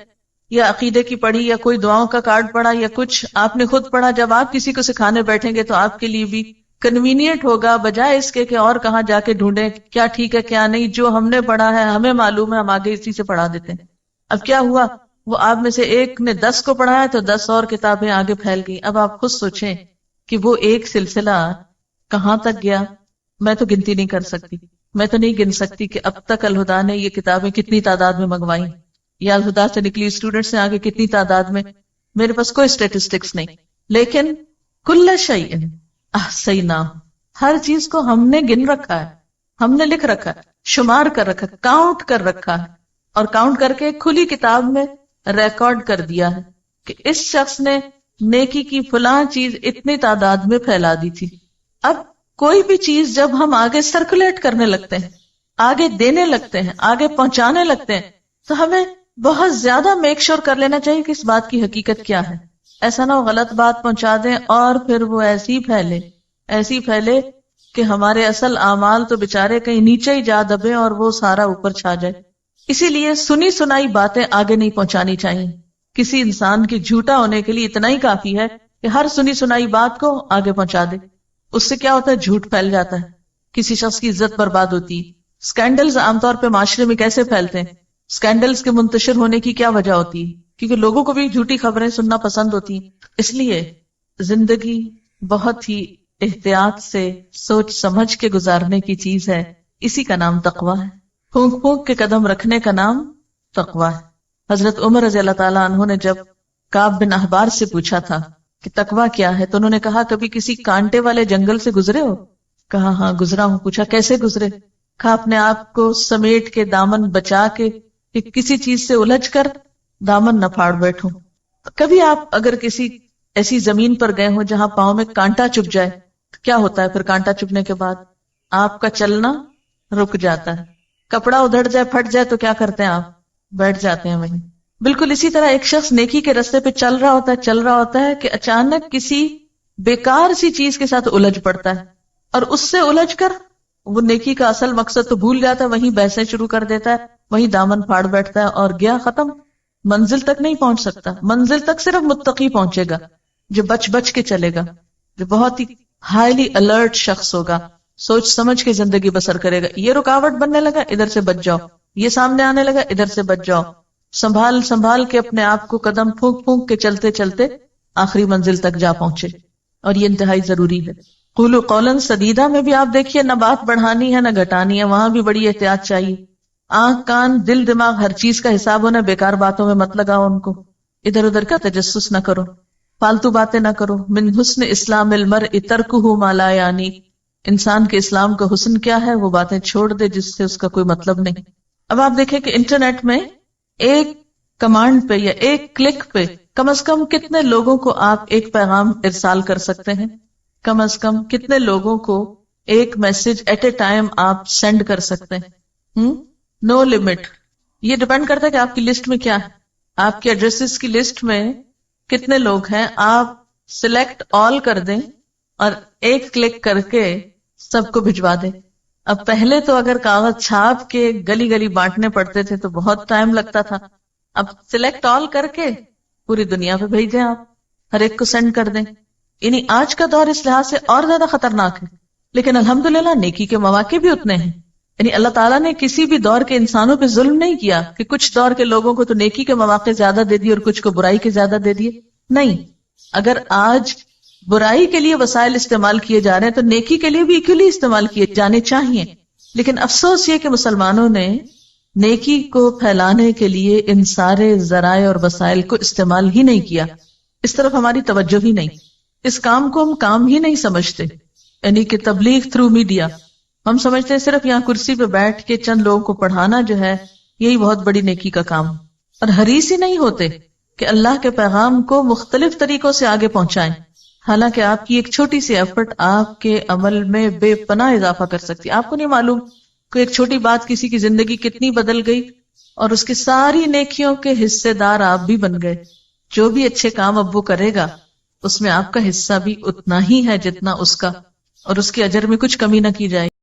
یا عقیدے کی پڑھی یا کوئی دعاؤں کا کارڈ پڑھا یا کچھ آپ نے خود پڑھا, جب آپ کسی کو سکھانے بیٹھیں گے تو آپ کے لیے بھی کنوینئنٹ ہوگا, بجائے اس کے کہ اور کہاں جا کے ڈھونڈیں کیا ٹھیک ہے کیا نہیں. جو ہم نے پڑھا ہے ہمیں معلوم ہے, ہم آگے اسی سے پڑھا دیتے ہیں. اب کیا ہوا, وہ آپ میں سے ایک نے 10 کو پڑھایا تو 10 اور کتابیں آگے پھیل گئی. اب آپ خود سوچیں کہ وہ ایک سلسلہ کہاں تک گیا. میں تو گنتی نہیں کر سکتی, میں تو نہیں گن سکتی کہ اب تک الہدیٰ نے یہ کتابیں کتنی تعداد میں منگوائی, یا الہدیٰ سے نکلی اسٹوڈنٹس نے آگے کتنی تعداد میں. میرے پاس کوئی اسٹیٹسٹکس نہیں, لیکن کل شیء احصیناہ, ہر چیز کو ہم نے گن رکھا ہے, ہم نے لکھ رکھا ہے, شمار کر رکھا ہے, کاؤنٹ کر رکھا ہے, اور کاؤنٹ کر کے کھلی کتاب میں ریکارڈ کر دیا ہے کہ اس شخص نے نیکی کی فلاں چیز اتنی تعداد میں پھیلا دی تھی. اب کوئی بھی چیز جب ہم آگے سرکولیٹ کرنے لگتے ہیں, آگے دینے لگتے ہیں, آگے پہنچانے لگتے ہیں, تو ہمیں بہت زیادہ میک شور کر لینا چاہیے کہ اس بات کی حقیقت کیا ہے. ایسا نہ ہو غلط بات پہنچا دیں اور پھر وہ ایسی پھیلے کہ ہمارے اصل اعمال تو بےچارے کہیں نیچے ہی جا دبے اور وہ سارا اوپر چھا جائے. اسی لیے سنی سنائی باتیں آگے نہیں پہنچانی چاہیے. کسی انسان کے جھوٹا ہونے کے لیے اتنا ہی کافی ہے کہ ہر سنی سنائی بات کو آگے پہنچا دے. اس سے کیا ہوتا ہے, جھوٹ پھیل جاتا ہے, کسی شخص کی عزت برباد ہوتی ہے. سکینڈلز عام طور پہ معاشرے میں کیسے پھیلتے ہیں, سکینڈلز کے منتشر ہونے کی کیا وجہ ہوتی ہے, کیونکہ لوگوں کو بھی جھوٹی خبریں سننا پسند ہوتی ہیں. اس لیے زندگی بہت ہی احتیاط سے سوچ سمجھ کے گزارنے کی چیز ہے. اسی کا نام تقویٰ ہے. پھونک پھونک کے قدم رکھنے کا نام تقویٰ ہے. حضرت عمر رضی اللہ تعالیٰ عنہ نے جب کعب بن احبار سے پوچھا تھا کہ تقویٰ کیا ہے, تو انہوں نے کہا کبھی کسی کانٹے والے جنگل سے گزرے ہو؟ کہا ہاں گزرا ہوں. پوچھا کیسے گزرے؟ کہا اپنے آپ کو سمیٹ کے دامن بچا کے کہ کسی چیز سے الجھ کر دامن نہ پھاڑ بیٹھو. کبھی آپ اگر کسی ایسی زمین پر گئے ہو جہاں پاؤں میں کانٹا چپ جائے تو کیا ہوتا ہے؟ پھر کانٹا چپنے کے بعد آپ کا چلنا رک جاتا ہے. کپڑا ادھڑ جائے, پھٹ جائے تو کیا کرتے ہیں آپ؟ بیٹھ جاتے ہیں وہیں. بالکل اسی طرح ایک شخص نیکی کے راستے پہ چل رہا ہوتا ہے کہ اچانک کسی بیکار سی چیز کے ساتھ الجھ پڑتا ہے, اور اس سے الجھ کر وہ نیکی کا اصل مقصد تو بھول جاتا ہے, وہیں بحثیں شروع کر دیتا ہے, وہیں دامن پھاڑ بیٹھتا ہے اور گیا ختم. منزل تک نہیں پہنچ سکتا. منزل تک صرف متقی پہنچے گا, جو بچ بچ کے چلے گا, جو بہت ہی ہائیلی الرٹ شخص ہوگا, سوچ سمجھ کے زندگی بسر کرے گا. یہ رکاوٹ بننے لگا, ادھر سے بچ جاؤ. یہ سامنے آنے لگا, ادھر سے بچ جاؤ. سنبھال سنبھال کے اپنے آپ کو قدم پھونک پھونک کے چلتے چلتے آخری منزل تک جا پہنچے. اور یہ انتہائی ضروری ہے. قولوا قولا سدیدا میں بھی آپ دیکھیے, نہ بات بڑھانی ہے نہ گھٹانی ہے, وہاں بھی بڑی احتیاط چاہیے. آنکھ کان دل دماغ ہر چیز کا حساب ہونا, بیکار باتوں میں مت لگاؤ ان کو, ادھر ادھر کا تجسس نہ کرو, فالتو باتیں نہ کرو. من حسن اسلام المرء ترکہ ما لا یعنی, انسان کے اسلام کا حسن کیا ہے؟ وہ باتیں چھوڑ دے جس سے اس کا کوئی مطلب نہیں. اب آپ دیکھیں کہ انٹرنیٹ میں ایک کمانڈ پہ یا ایک کلک پہ کم از کم کتنے لوگوں کو آپ ایک پیغام ارسال کر سکتے ہیں؟ کم از کم کتنے لوگوں کو ایک میسج ایٹ اے ٹائم آپ سینڈ کر سکتے ہیں؟ No limit. یہ ڈیپینڈ کرتا ہے کہ آپ کی لسٹ میں کیا ہے, آپ کے ایڈریسز کی لسٹ میں کتنے لوگ ہیں. آپ سلیکٹ آل کر دیں اور ایک کلک کر کے سب کو بھجوا دیں. اب پہلے تو اگر کاغذ چھاپ کے گلی گلی بانٹنے پڑتے تھے تو بہت ٹائم لگتا تھا. اب سلیکٹ آل کر کے پوری دنیا پہ بھیج دیں, آپ ہر ایک کو سینڈ کر دیں. یعنی آج کا دور اس لحاظ سے اور زیادہ خطرناک ہے, لیکن الحمدللہ نیکی کے مواقع بھی اتنے ہیں. یعنی اللہ تعالیٰ نے کسی بھی دور کے انسانوں پہ ظلم نہیں کیا کہ کچھ دور کے لوگوں کو تو نیکی کے مواقع زیادہ دے دیے اور کچھ کو برائی کے زیادہ دے دیے. نہیں، اگر آج برائی کے لیے وسائل استعمال کیے جا رہے ہیں تو نیکی کے لیے بھی ایکولی استعمال کیے جانے چاہیے. لیکن افسوس یہ کہ مسلمانوں نے نیکی کو پھیلانے کے لیے ان سارے ذرائع اور وسائل کو استعمال ہی نہیں کیا. اس طرف ہماری توجہ ہی نہیں، اس کام کو ہم کام ہی نہیں سمجھتے. یعنی کہ تبلیغ تھرو میڈیا، ہم سمجھتے ہیں صرف یہاں کرسی پہ بیٹھ کے چند لوگوں کو پڑھانا جو ہے یہی بہت بڑی نیکی کا کام، اور حریص ہی نہیں ہوتے کہ اللہ کے پیغام کو مختلف طریقوں سے آگے پہنچائیں. حالانکہ آپ کی ایک چھوٹی سی ایفرٹ آپ کے عمل میں بے پناہ اضافہ کر سکتی ہے. آپ کو نہیں معلوم کہ ایک چھوٹی بات کسی کی زندگی کتنی بدل گئی، اور اس کی ساری نیکیوں کے حصے دار آپ بھی بن گئے. جو بھی اچھے کام اب وہ کرے گا اس میں آپ کا حصہ بھی اتنا ہی ہے جتنا اس کا، اور اس کے اجر میں کچھ کمی نہ کی جائے.